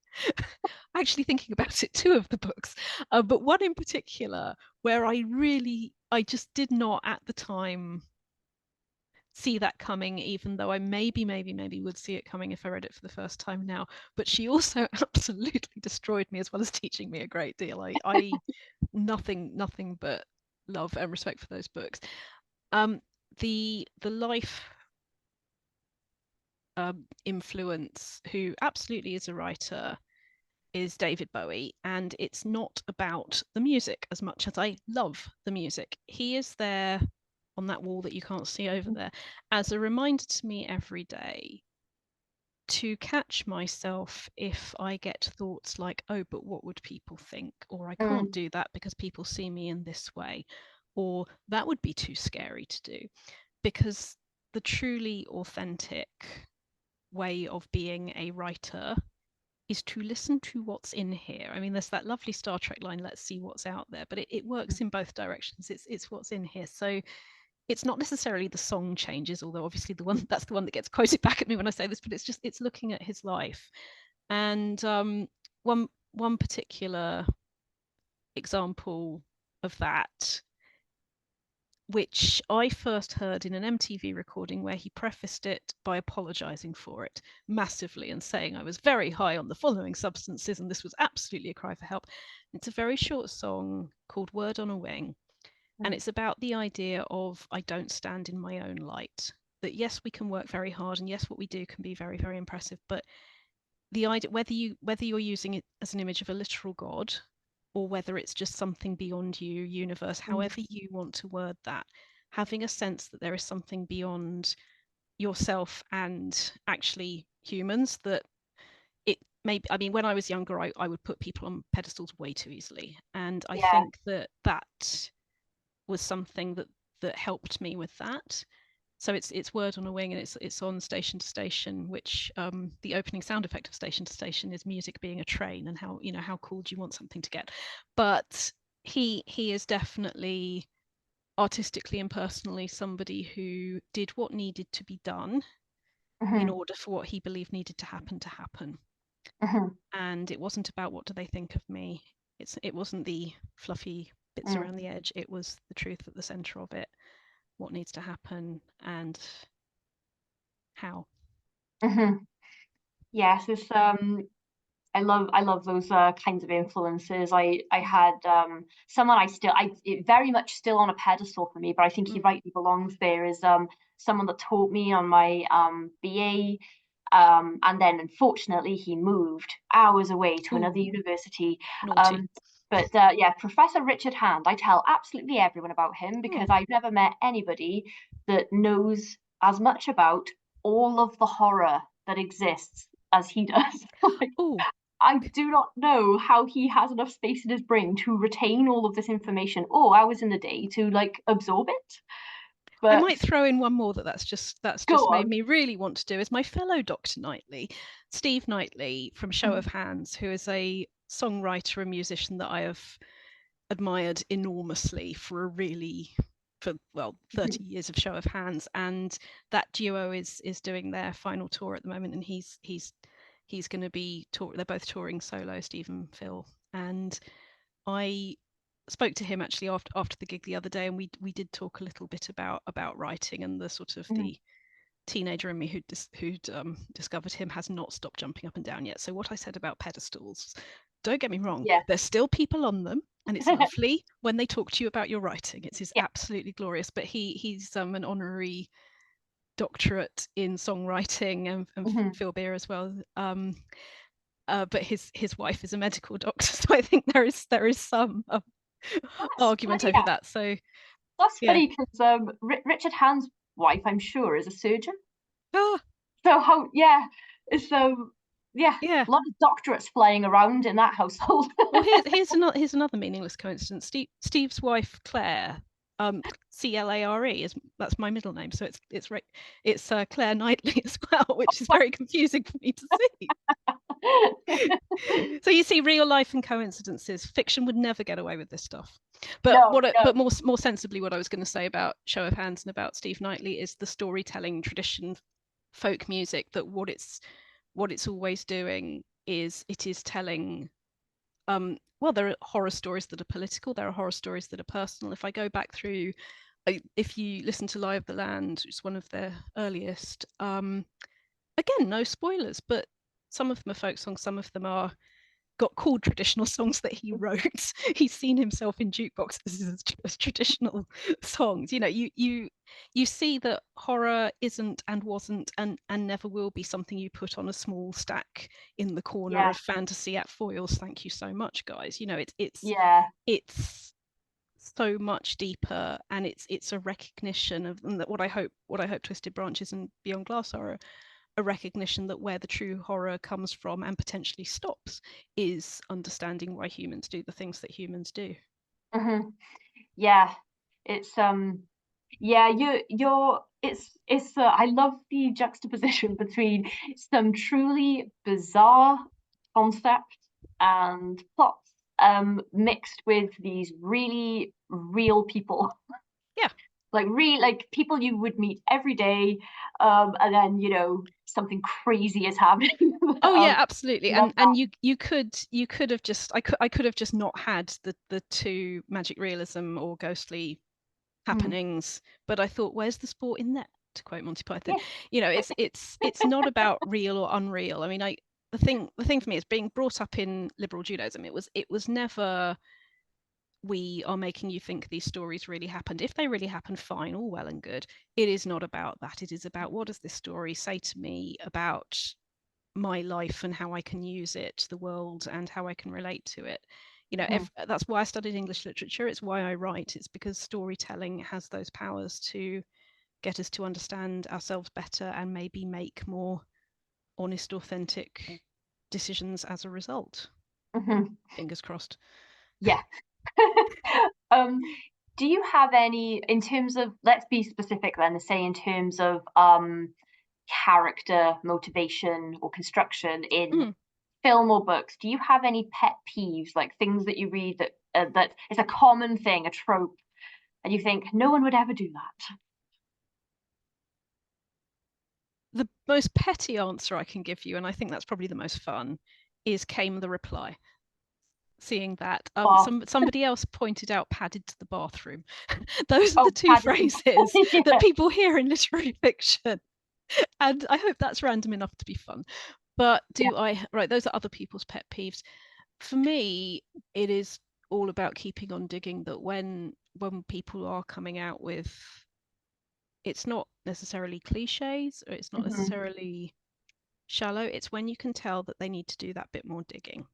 Speaker 1: Actually, thinking about it, two of the books, but one in particular where I just did not at the time see that coming, even though I maybe would see it coming if I read it for the first time now. But she also absolutely destroyed me as well as teaching me a great deal. I nothing but love and respect for those books. Um, the life influence, who absolutely is a writer, is David Bowie, and it's not about the music as much as I love the music. He is there on that wall that you can't see over there as a reminder to me every day to catch myself if I get thoughts like, oh, but what would people think? Or I can't
Speaker 2: Mm.
Speaker 1: do that because people see me in this way. Or that would be too scary to do. Because the truly authentic way of being a writer is to listen to what's in here. I mean, there's that lovely Star Trek line, let's see what's out there, but it works in both directions. It's what's in here. So it's not necessarily the song changes, although obviously that's the one that gets quoted back at me when I say this, but it's looking at his life. And one particular example of that, which I first heard in an MTV recording where he prefaced it by apologizing for it massively and saying I was very high on the following substances and this was absolutely a cry for help. It's a very short song called Word on a Wing, and
Speaker 2: Mm.
Speaker 1: it's about the idea of I don't stand in my own light. That yes, we can work very hard, and yes, what we do can be very, very impressive, but the idea, whether you're using it as an image of a literal god or whether it's just something beyond you, universe,
Speaker 2: Mm.
Speaker 1: however you want to word that, having a sense that there is something beyond yourself and actually humans, that it may I mean, when I was younger, I would put people on pedestals way too easily, and I
Speaker 2: Yeah.
Speaker 1: think that was something that helped me with that. So it's Word on a Wing, and it's on Station to Station, which the opening sound effect of Station to Station is music being a train, and how, you know, how cool do you want something to get. But he is definitely artistically and personally somebody who did what needed to be done in
Speaker 2: Hmm.
Speaker 1: order for what he believed needed to happen.
Speaker 2: Hmm.
Speaker 1: And it wasn't about what do they think of me. It wasn't the fluffy bits around the edge. It was the truth at the center of it, what needs to happen and how.
Speaker 2: Hmm. Yes, it's I love those kinds of influences. I had someone it very much still on a pedestal for me, but I think he
Speaker 1: Mm.
Speaker 2: rightly belongs there, is someone that taught me on my BA, and then unfortunately he moved hours away to another
Speaker 1: Ooh,
Speaker 2: university.
Speaker 1: naughty.
Speaker 2: Um, but yeah, Professor Richard Hand, I tell absolutely everyone about him
Speaker 1: Oh,
Speaker 2: because I've never met anybody that knows as much about all of the horror that exists as he does. Like,
Speaker 1: oh,
Speaker 2: I do not know how he has enough space in his brain to retain all of this information or hours in the day to like absorb it.
Speaker 1: I
Speaker 2: But
Speaker 1: might throw in one more that's
Speaker 2: go
Speaker 1: just made
Speaker 2: on.
Speaker 1: me really want to do is my fellow Dr. Knightley, Steve Knightley from Show of Hands, who is a songwriter and musician that I have admired enormously for well 30 years of Show of Hands, and that duo is doing their final tour at the moment, and he's going to be they're both touring solo, Steve and Phil. And I spoke to him actually after the gig the other day, and we did talk a little bit about writing, and the sort of the teenager in me who'd discovered him has not stopped jumping up and down yet. So what I said about pedestals, don't get me wrong,
Speaker 2: Yeah.
Speaker 1: there's still people on them, and it's lovely when they talk to you about your writing. It's
Speaker 2: Yeah.
Speaker 1: absolutely glorious. But he's an honorary doctorate in songwriting, and
Speaker 2: Hmm.
Speaker 1: Phil Beer as well. But his wife is a medical doctor, so I think there is some
Speaker 2: That's
Speaker 1: argument
Speaker 2: funny.
Speaker 1: over that. So
Speaker 2: That's
Speaker 1: yeah.
Speaker 2: funny because Richard Hand's wife, I'm sure, is a surgeon.
Speaker 1: Ah,
Speaker 2: So how, yeah, so yeah,
Speaker 1: yeah.
Speaker 2: a lot of doctorates flying around in that household.
Speaker 1: Well, here's another meaningless coincidence. Steve's wife Claire, Clare, is that's my middle name, so it's Claire Knightley as well, which is very confusing for me to see. So you see, real life and coincidences. Fiction would never get away with this stuff. But
Speaker 2: No, no.
Speaker 1: but more sensibly, what I was going to say about Show of Hands and about Steve Knightley is the storytelling tradition, folk music. That what it's always doing is it is telling. Well, there are horror stories that are political. There are horror stories that are personal. If I go back through, if you listen to Lie of the Land, which is one of their earliest, again, no spoilers, but some of them are folk songs, some of them are got called traditional songs that he wrote. He's seen himself in jukeboxes as traditional songs. You know, you see that horror isn't and wasn't and never will be something you put on a small stack in the corner
Speaker 2: Yeah,
Speaker 1: of fantasy at foils. Thank you so much, guys. You know,
Speaker 2: yeah.
Speaker 1: it's so much deeper, and it's a recognition of, and that what I hope Twisted Branches and Beyond Glass are a recognition that where the true horror comes from and potentially stops is understanding why humans do the things that humans do.
Speaker 2: Hmm. Yeah, it's yeah, you're it's I love the juxtaposition between some truly bizarre concepts and plots mixed with these really real people.
Speaker 1: Yeah.
Speaker 2: Like real like people you would meet every day, and then something crazy is happening.
Speaker 1: Oh yeah, absolutely.
Speaker 2: Love
Speaker 1: And you could have just I could have just not had the two magic realism or ghostly
Speaker 2: that. Mm.
Speaker 1: happenings, but I thought, where's the sport in that? To quote Monty Python,
Speaker 2: Yeah.
Speaker 1: it's not about real or unreal. I mean, the thing for me is being brought up in liberal Judaism. It was never we are making you think these stories really happened. If they really happened, fine, all well and good. It is not about that. It is about, what does this story say to me about my life and how I can use it, the world, and how I can relate to it. You know,
Speaker 2: Mhm.
Speaker 1: that's why I studied English literature. It's why I write. It's because storytelling has those powers to get us to understand ourselves better and maybe make more honest, authentic decisions as a result.
Speaker 2: Mhm.
Speaker 1: Fingers crossed.
Speaker 2: Yeah. um Do you have any, in terms of, let's be specific then, say in terms of character motivation or construction in
Speaker 1: Mm.
Speaker 2: film or books, do you have any pet peeves, like things that you read that that is a common thing, a trope, and you think no one would ever do that?
Speaker 1: The most petty answer I can give you, and I think that's probably the most fun, is came the reply. Seeing that
Speaker 2: Oh,
Speaker 1: somebody else pointed out padded to the bathroom. Those are the
Speaker 2: oh,
Speaker 1: two
Speaker 2: padded to
Speaker 1: phrases that
Speaker 2: yeah.
Speaker 1: people hear in literary fiction, and I hope that's random enough to be fun. But
Speaker 2: Yeah.
Speaker 1: do I right, those are other people's pet peeves. For me, it is all about keeping on digging, that when people are coming out with, it's not necessarily cliches, or it's not
Speaker 2: Mhm.
Speaker 1: necessarily shallow, it's when you can tell that they need to do that bit more digging.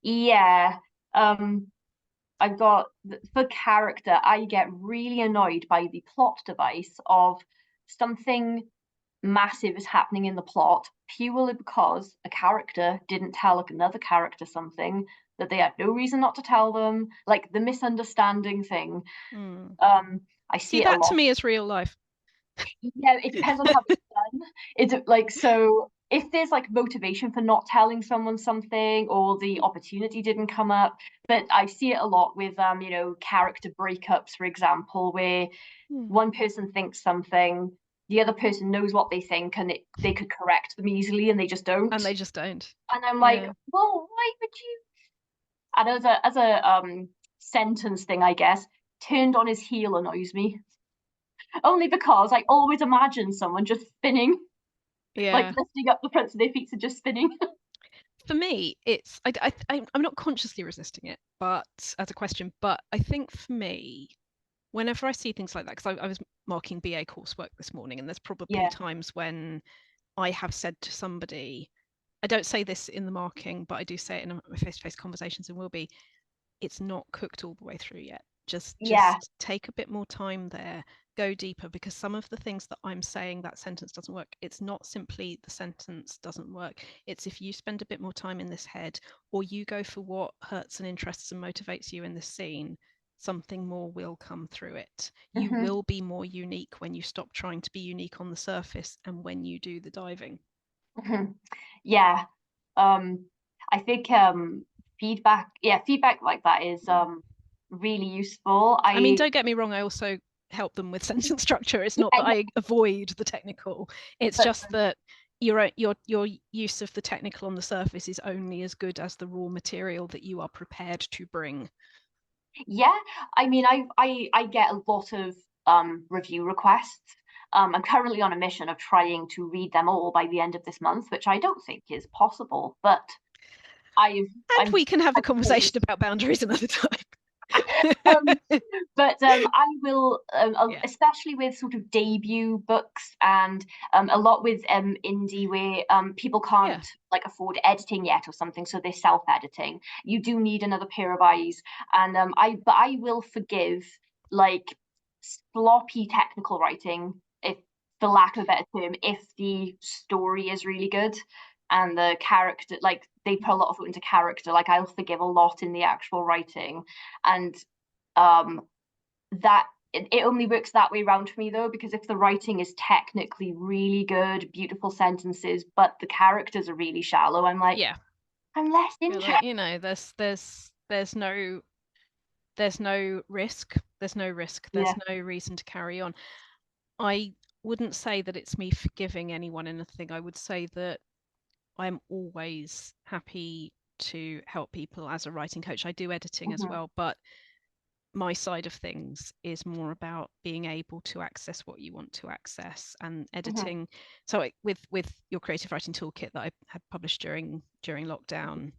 Speaker 2: Yeah. Um, I've got for character, I get really annoyed by the plot device of something massive is happening in the plot purely because a character didn't tell another character something that they had no reason not to tell them, like the misunderstanding thing.
Speaker 1: Mm.
Speaker 2: I see
Speaker 1: See,
Speaker 2: it a
Speaker 1: that to
Speaker 2: lot.
Speaker 1: me is real life.
Speaker 2: Yeah, it depends on how it's done. It's like, so if there's like motivation for not telling someone something or the opportunity didn't come up, but I see it a lot with character breakups, for example, where
Speaker 1: Mm.
Speaker 2: one person thinks something, the other person knows what they think, and they could correct them easily, and they just
Speaker 1: And
Speaker 2: don't.
Speaker 1: they just don't.
Speaker 2: And I'm like,
Speaker 1: Yeah.
Speaker 2: well, why would you? And as a sentence thing, I guess, turned on his heel annoys me. Only because I always imagine someone just spinning, like
Speaker 1: Yeah.
Speaker 2: lifting up the fronts of their feet and just spinning.
Speaker 1: For me, it's I'm not consciously resisting it, but as a question, but I think for me, whenever I see things like that, because I was marking BA coursework this morning, and there's probably
Speaker 2: Yeah.
Speaker 1: times when I have said to somebody, I don't say this in the marking, but I do say it in my face-to-face conversations, and will be, it's not cooked all the way through yet. Just
Speaker 2: Yeah.
Speaker 1: just take a bit more time there, go deeper, because some of the things that I'm saying, that sentence doesn't work, it's not simply the sentence doesn't work. It's if you spend a bit more time in this head, or you go for what hurts and interests and motivates you in this scene, something more will come through it. You
Speaker 2: Hmm.
Speaker 1: will be more unique when you stop trying to be unique on the surface and when you do the diving.
Speaker 2: Hmm. Yeah. I think feedback like that is really useful.
Speaker 1: I mean,
Speaker 2: I
Speaker 1: don't get me wrong, I also help them with sentence structure. It's not
Speaker 2: Yeah,
Speaker 1: that I avoid the technical. It's
Speaker 2: but
Speaker 1: just that your use of the technical on the surface is only as good as the raw material that you are prepared to bring.
Speaker 2: yeah, I mean, I get a lot of review requests. I'm currently on a mission of trying to read them all by the end of this month, which I don't think is possible, but I've
Speaker 1: And
Speaker 2: I'm
Speaker 1: we can have a
Speaker 2: I'm
Speaker 1: conversation about boundaries another time.
Speaker 2: um, but I will,
Speaker 1: Yeah.
Speaker 2: especially with sort of debut books and a lot with indie where people
Speaker 1: Yeah.
Speaker 2: can't like afford editing yet or something, so they're self-editing. You do need another pair of eyes, and I will forgive like sloppy technical writing, if for lack of a better term, if the story is really good and the character, like they put a lot of foot into character, like I'll forgive a lot in the actual writing. And um that it only works that way around for me though, because if the writing is technically really good, beautiful sentences, but the characters are really shallow, I'm like,
Speaker 1: Yeah.
Speaker 2: I'm less
Speaker 1: You're like,
Speaker 2: interested.
Speaker 1: there's no risk. There's no risk. There's
Speaker 2: Yeah.
Speaker 1: no reason to carry on. I wouldn't say that it's me forgiving anyone anything. I would say that I'm always happy to help people as a writing coach. I do editing as
Speaker 2: Mm-hmm.
Speaker 1: well, but my side of things is more about being able to access what you want to access and
Speaker 2: Mm-hmm.
Speaker 1: editing. So with your creative writing toolkit that I had published during lockdown,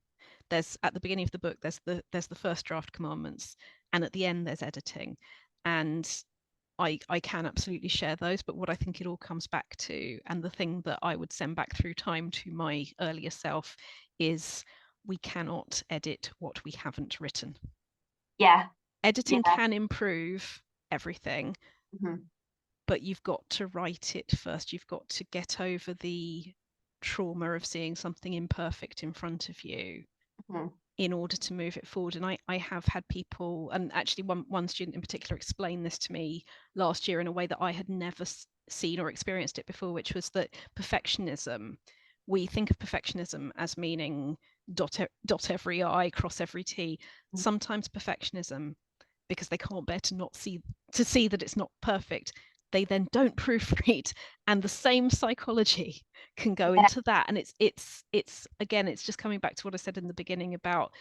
Speaker 1: there's at the beginning of the book there's the first draft commandments, and at the end there's editing, and I can absolutely share those, but what I think it all comes back to, and the thing that I would send back through time to my earlier self, is we cannot edit what we haven't written.
Speaker 2: Yeah.
Speaker 1: Editing
Speaker 2: Yeah.
Speaker 1: can improve everything,
Speaker 2: Mm-hmm.
Speaker 1: but you've got to write it first. You've got to get over the trauma of seeing something imperfect in front of you
Speaker 2: Mm-hmm.
Speaker 1: in order to move it forward. And I have had people, and actually one student in particular explained this to me last year in a way that I had never seen or experienced it before, which was that perfectionism, we think of perfectionism as meaning dot every I, cross every T. Sometimes perfectionism, because they can't bear to see that it's not perfect, they then don't proofread, and the same psychology can go
Speaker 2: Yeah,
Speaker 1: into that. And it's again, it's just coming back to what I said in the beginning about,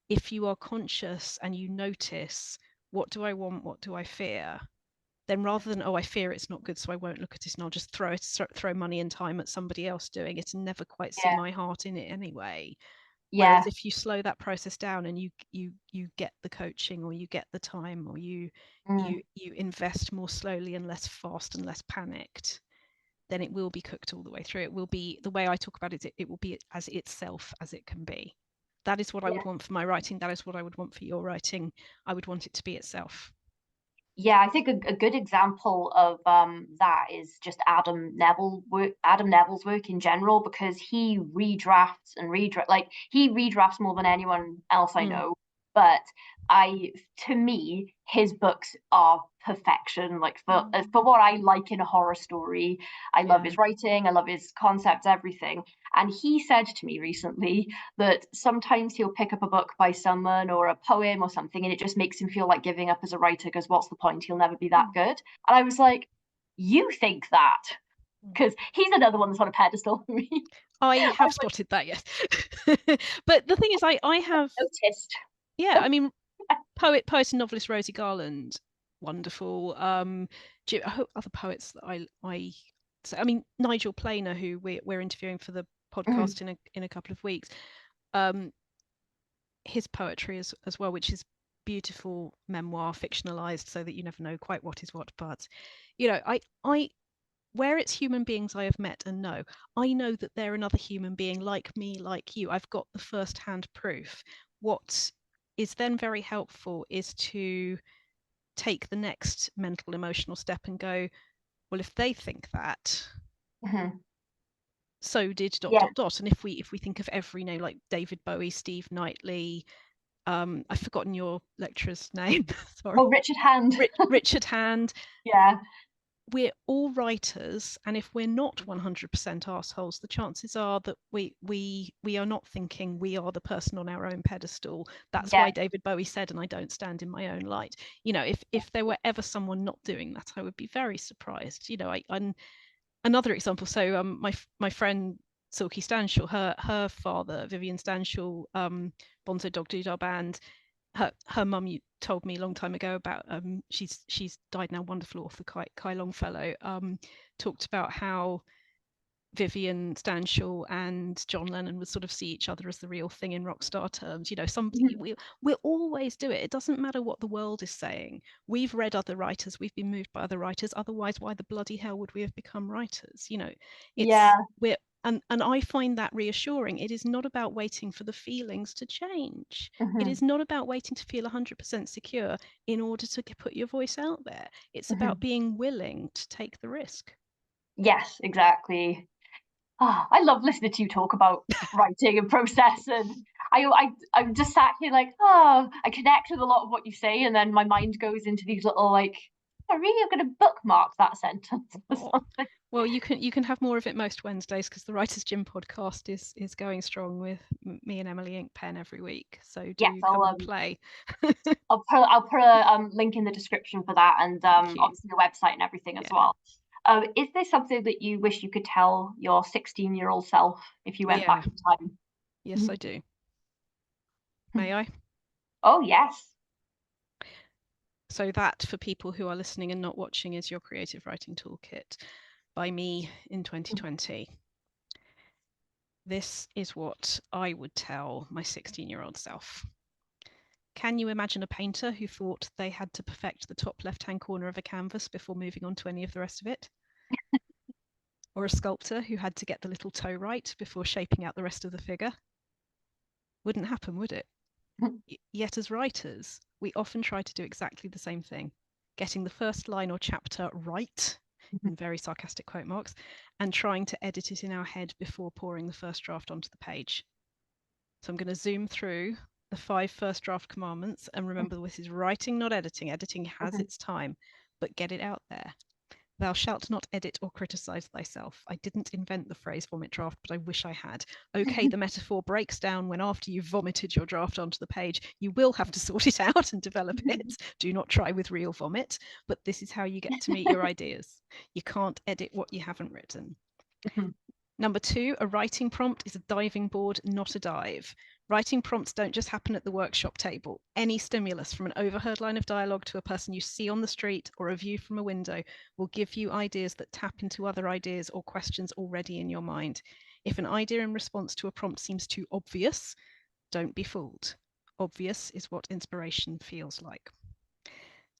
Speaker 1: if you are conscious and you notice, what do I want, what do I fear, then rather than, oh, I fear it's not good, so I won't look at it, and I'll just throw money and time at somebody else doing it and never quite see
Speaker 2: yeah,
Speaker 1: my heart in it anyway. Whereas
Speaker 2: yeah,
Speaker 1: if you slow that process down and you get the coaching, or you get the time, or you invest more slowly and less fast and less panicked, then it will be cooked all the way through. It will be, the way I talk about it, it will be as itself as it can be. That is what I
Speaker 2: yeah.
Speaker 1: would want for my writing. That is what I would want for your writing. I would want it to be itself.
Speaker 2: Yeah, I think a good example of that is just Adam Neville's work in general, because he redrafts and like he redrafts more than anyone else I
Speaker 1: Mm,
Speaker 2: know. But I, to me, his books are perfection. Like for what I like in a horror story, I love
Speaker 1: yeah.
Speaker 2: his writing, I love his concepts, everything. And he said to me recently that sometimes he'll pick up a book by someone or a poem or something, and it just makes him feel like giving up as a writer, because what's the point? He'll never be that good. And I was like, you think that? Because he's another one that's on a pedestal for me.
Speaker 1: I
Speaker 2: I
Speaker 1: have
Speaker 2: was like,
Speaker 1: spotted that, yes. But the thing is, I have,
Speaker 2: noticed.
Speaker 1: yeah, I mean, poet and novelist Rosie Garland, wonderful. Other poets that I so, I mean, Nigel Planer, who we're interviewing for the
Speaker 2: Mm,
Speaker 1: podcast in a couple of weeks. Um, his poetry as well, which is beautiful memoir, fictionalized, so that you never know quite what is what. But I where it's human beings I have met and know, I know that they're another human being like me, like you. I've got the first-hand proof. What is then very helpful is to take the next mental emotional step and go, well, if they think that,
Speaker 2: mhm.
Speaker 1: so did dot
Speaker 2: Yeah.
Speaker 1: dot dot. And if we think of every name, like David Bowie, Steve Knightley, I've forgotten your lecturer's name, sorry,
Speaker 2: Oh, Richard Hand.
Speaker 1: Richard Hand,
Speaker 2: Yeah.
Speaker 1: we're all writers, and if we're not 100% assholes, the chances are that we are not thinking we are the person on our own pedestal. That's
Speaker 2: Yeah.
Speaker 1: why David Bowie said, and I don't stand in my own light. If there were ever someone not doing that, I would be very surprised. I'm another example. So my friend Silky Stanshall, her father Vivian Stanshall, Bonzo Dog Doodah Band, her mum told me a long time ago about, she's died now, wonderful author Kai Longfellow, talked about how Vivian Stanshall and John Lennon would sort of see each other as the real thing in rock star terms.
Speaker 2: Mhm.
Speaker 1: We'll always do it. It doesn't matter what the world is saying. We've read other writers, we've been moved by other writers. Otherwise, why the bloody hell would we have become writers?
Speaker 2: Yeah.
Speaker 1: It's we're and I find that reassuring. It is not about waiting for the feelings to change. It
Speaker 2: Mhm.
Speaker 1: is not about waiting to feel 100% secure in order to put your voice out there. It's about
Speaker 2: Mhm.
Speaker 1: being willing to take the risk.
Speaker 2: Yes, exactly. I love listening to you talk about writing and process, and I'm just sat here like, oh, I connect with a lot of what you say, and then my mind goes into these little like, I really am going to bookmark that sentence or
Speaker 1: Oh,
Speaker 2: something.
Speaker 1: well, you can have more of it most Wednesdays, because the Writers Gym podcast is going strong with me and Emily Inkpen every week. So
Speaker 2: Yes,
Speaker 1: do come and play.
Speaker 2: I'll put a link in the description for that, and
Speaker 1: Thank you.
Speaker 2: obviously the website and everything as
Speaker 1: Yeah.
Speaker 2: well. Is there something that you wish you could tell your 16-year-old self if you went back
Speaker 1: Yeah.
Speaker 2: in time?
Speaker 1: Yes, I do. May I?
Speaker 2: Oh yes.
Speaker 1: So that, for people who are listening and not watching, is your creative writing toolkit by me in 2020. This is what I would tell my 16-year-old self. Can you imagine a painter who thought they had to perfect the top left-hand corner of a canvas before moving on to any of the rest of it? Or a sculptor who had to get the little toe right before shaping out the rest of the figure? Wouldn't happen, would it? Yet as writers, we often try to do exactly the same thing, getting the first line or chapter right, in very sarcastic quote marks, and trying to edit it in our head before pouring the first draft onto the page. So I'm going to zoom through the 5 first draft commandments, and remember this is writing, not editing. Editing has its time, but get it out there. Thou shalt not edit or criticize thyself. I didn't invent the phrase vomit draft, but I wish I had. Okay, the metaphor breaks down when after you've vomited your draft onto the page, you will have to sort it out and develop it. Do not try with real vomit, but this is how you get to meet your ideas. You can't edit what you haven't written. Number 2, a writing prompt is a diving board, not a dive. Writing prompts don't just happen at the workshop table. Any stimulus, from an overheard line of dialogue to a person you see on the street or a view from a window, will give you ideas that tap into other ideas or questions already in your mind. If an idea in response to a prompt seems too obvious, don't be fooled. Obvious is what inspiration feels like.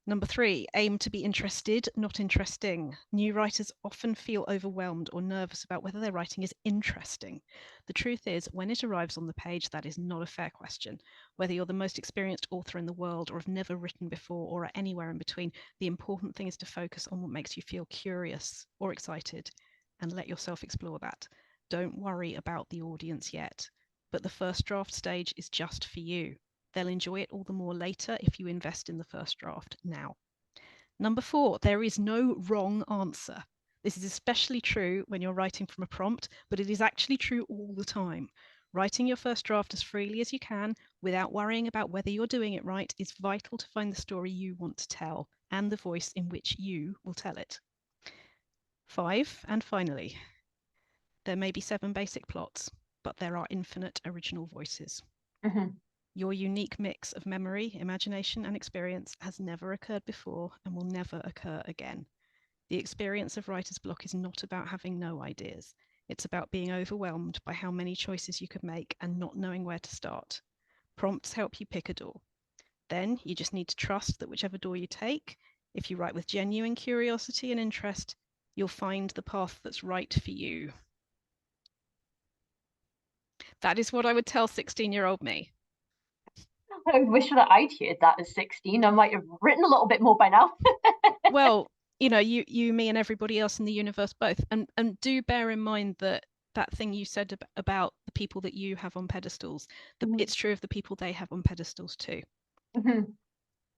Speaker 1: Number 3, aim to be interested, not interesting. New writers often feel overwhelmed or nervous about whether their writing is interesting. The truth is, when it arrives on the page, that is not a fair question. Whether you're the most experienced author in the world or have never written before or are anywhere in between, the important thing is to focus on what makes you feel curious or excited and let yourself explore that. Don't worry about the audience yet, but the first draft stage is just for you. They'll enjoy it all the more later if you invest in the first draft now. Number 4, there is no wrong answer. This is especially true when you're writing from a prompt, but it is actually true all the time. Writing your first draft as freely as you can, without worrying about whether you're doing it right, is vital to find the story you want to tell and the voice in which you will tell it. 5, and finally, there may be 7 basic plots, but there are infinite original voices. Your unique mix of memory, imagination, and experience has never occurred before and will never occur again. The experience of writer's block is not about having no ideas. It's about being overwhelmed by how many choices you could make and not knowing where to start. Prompts help you pick a door. Then you just need to trust that whichever door you take, if you write with genuine curiosity and interest, you'll find the path that's right for you. That is what I would tell 16-year-old me.
Speaker 2: I wish that I'd heard that at 16. I might have written a little bit more by now.
Speaker 1: Well, you know, you, me, and everybody else in the universe both. And do bear in mind that thing you said about the people that you have on pedestals, it's true of the people they have on pedestals too.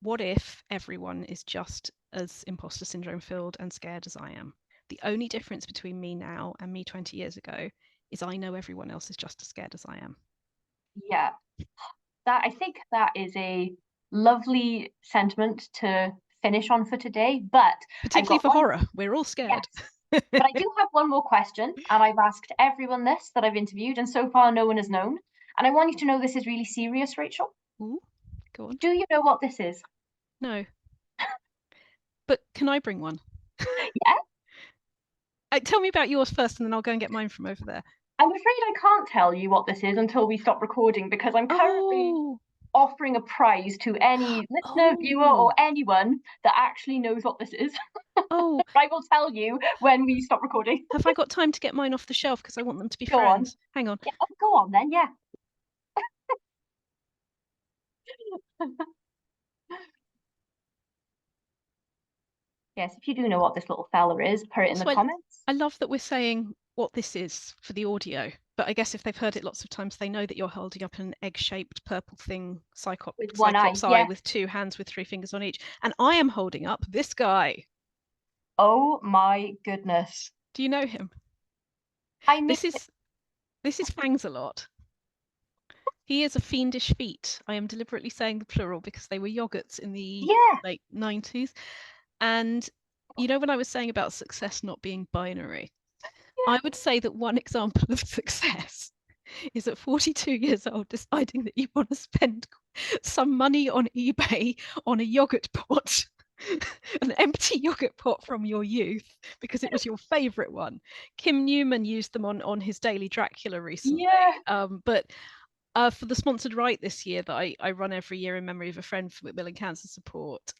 Speaker 1: What if everyone is just as imposter syndrome filled and scared as I am? The only difference between me now and me 20 years ago is I know everyone else is just as scared as I am.
Speaker 2: Yeah. I think that is a lovely sentiment to finish on for today, but
Speaker 1: particularly for horror, we're all scared.
Speaker 2: Yes. But I do have one more question, and I've asked everyone this that I've interviewed, and so far no one has known. And I want you to know this is really serious, Rachel.
Speaker 1: Ooh, go on.
Speaker 2: Do you know what this is?
Speaker 1: No. But can I bring one?
Speaker 2: Yeah.
Speaker 1: Tell me about yours first, and then I'll go and get mine from over there.
Speaker 2: I'm afraid I can't tell you what this is until we stop recording, because I'm currently offering a prize to any listener, viewer, or anyone that actually knows what this is.
Speaker 1: Oh.
Speaker 2: I will tell you when we stop recording.
Speaker 1: Have I got time to get mine off the shelf, because I want them to be
Speaker 2: Go
Speaker 1: friends?
Speaker 2: On.
Speaker 1: Hang on.
Speaker 2: Yeah, go on then, yeah. Yes, if you do know what this little fella is, put it in the comments.
Speaker 1: I love that we're saying what this is for the audio, but I guess if they've heard it lots of times, they know that you're holding up an egg-shaped purple thing,
Speaker 2: with one eye,
Speaker 1: yeah, with 2 hands with 3 fingers on each, and I am holding up this guy.
Speaker 2: Oh my goodness!
Speaker 1: Do you know him?
Speaker 2: I mean,
Speaker 1: this is Fangs a lot. He is a fiendish feat. I am deliberately saying the plural because they were yogurts in the late 90s. And you know, when I was saying about success not being binary, I would say that one example of success is at 42 years old deciding that you want to spend some money on eBay on a yogurt pot, an empty yogurt pot from your youth, because it was your favorite one. Kim Newman used them on his Daily Dracula recently. But for the sponsored write this year that I run every year in memory of a friend for Macmillan Cancer Support,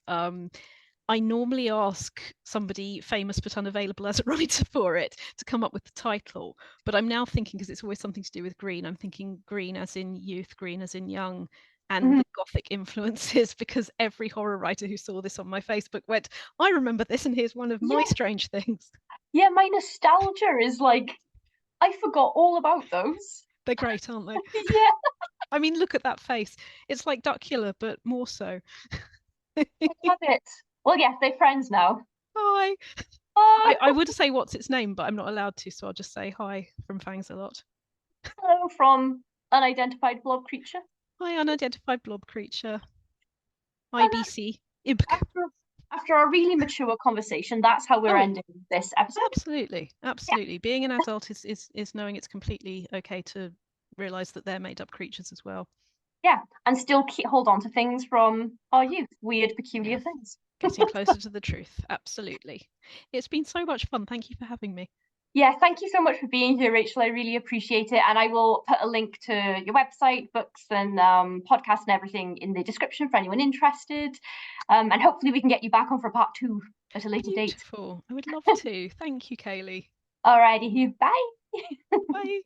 Speaker 1: I normally ask somebody famous but unavailable as a writer for it to come up with the title. But I'm now thinking, because it's always something to do with green, I'm thinking green as in youth, green as in young, and the Gothic influences, because every horror writer who saw this on my Facebook went, I remember this, and here's one of my strange things.
Speaker 2: Yeah, my nostalgia is like, I forgot all about those.
Speaker 1: They're great, aren't they?
Speaker 2: Yeah.
Speaker 1: I mean, look at that face. It's like Duckula, but more so.
Speaker 2: I love it. Well, yes, they're friends now.
Speaker 1: Hi.
Speaker 2: Oh,
Speaker 1: I would say what's its name, but I'm not allowed to, so I'll just say hi from Fangs a lot.
Speaker 2: hello from unidentified blob creature.
Speaker 1: Hi, unidentified blob creature.
Speaker 2: And
Speaker 1: IBC. IBC.
Speaker 2: after a really mature conversation, that's how we're
Speaker 1: Oh,
Speaker 2: ending this episode.
Speaker 1: absolutely. Absolutely. Being an adult is knowing it's completely okay to realize that they're made up creatures as well.
Speaker 2: Yeah, and still hold on to things from our youth, weird, peculiar
Speaker 1: Yeah.
Speaker 2: things.
Speaker 1: Getting closer to the truth. Absolutely. It's been so much fun. Thank you for having me.
Speaker 2: Yeah, thank you so much for being here, Rachel. I really appreciate it. And I will put a link to your website, books, and podcast and everything in the description for anyone interested. And hopefully we can get you back on for part 2 at a later date.
Speaker 1: Beautiful. I would love to. Thank you, Kaylee.
Speaker 2: Alrighty, bye.
Speaker 1: Bye.